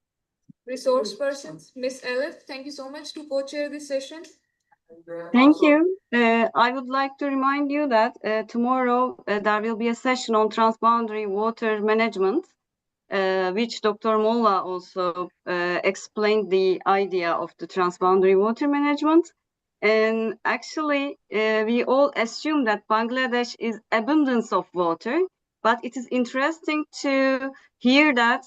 resource persons. Miss Elif, thank you so much to co-chair this session. Thank you. I would like to remind you that tomorrow there will be a session on transboundary water management, which Dr. Molla also explained the idea of the transboundary water management. And actually, we all assume that Bangladesh is abundance of water, but it is interesting to hear that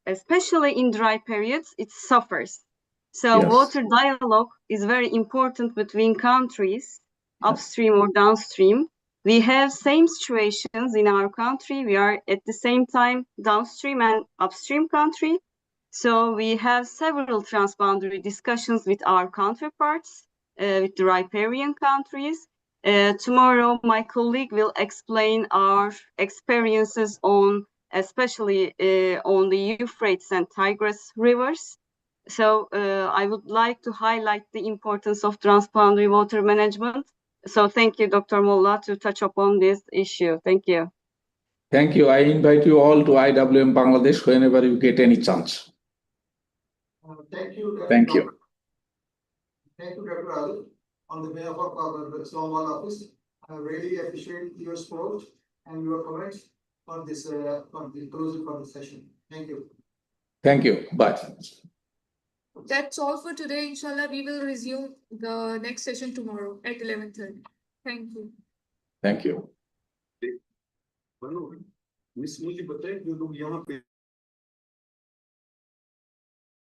especially in dry periods, it suffers. So Yes. water dialogue is very important between countries, upstream or downstream. We have same situations in our country. We are at the same time downstream and upstream country. So we have several transboundary discussions with our counterparts, with the riparian countries. Tomorrow, my colleague will explain our experiences on, especially on the Euphrates and Tigris rivers. So I would like to highlight the importance of transboundary water management. So thank you, Dr. Molla, to touch upon this issue. Thank you. Thank you. I invite you all to IWM Bangladesh whenever you get any chance. Thank you. Thank you. Thank you, Dr. Ali. On the behalf of our Islamabad office, I really appreciate your support and your comments for this for the closing for the session. Thank you. Thank you. Bye. That's all for today. Inshallah, we will resume the next session tomorrow at 11:30. Thank you. Thank you. Miss मुझे बताइए जो लोग यहाँ पे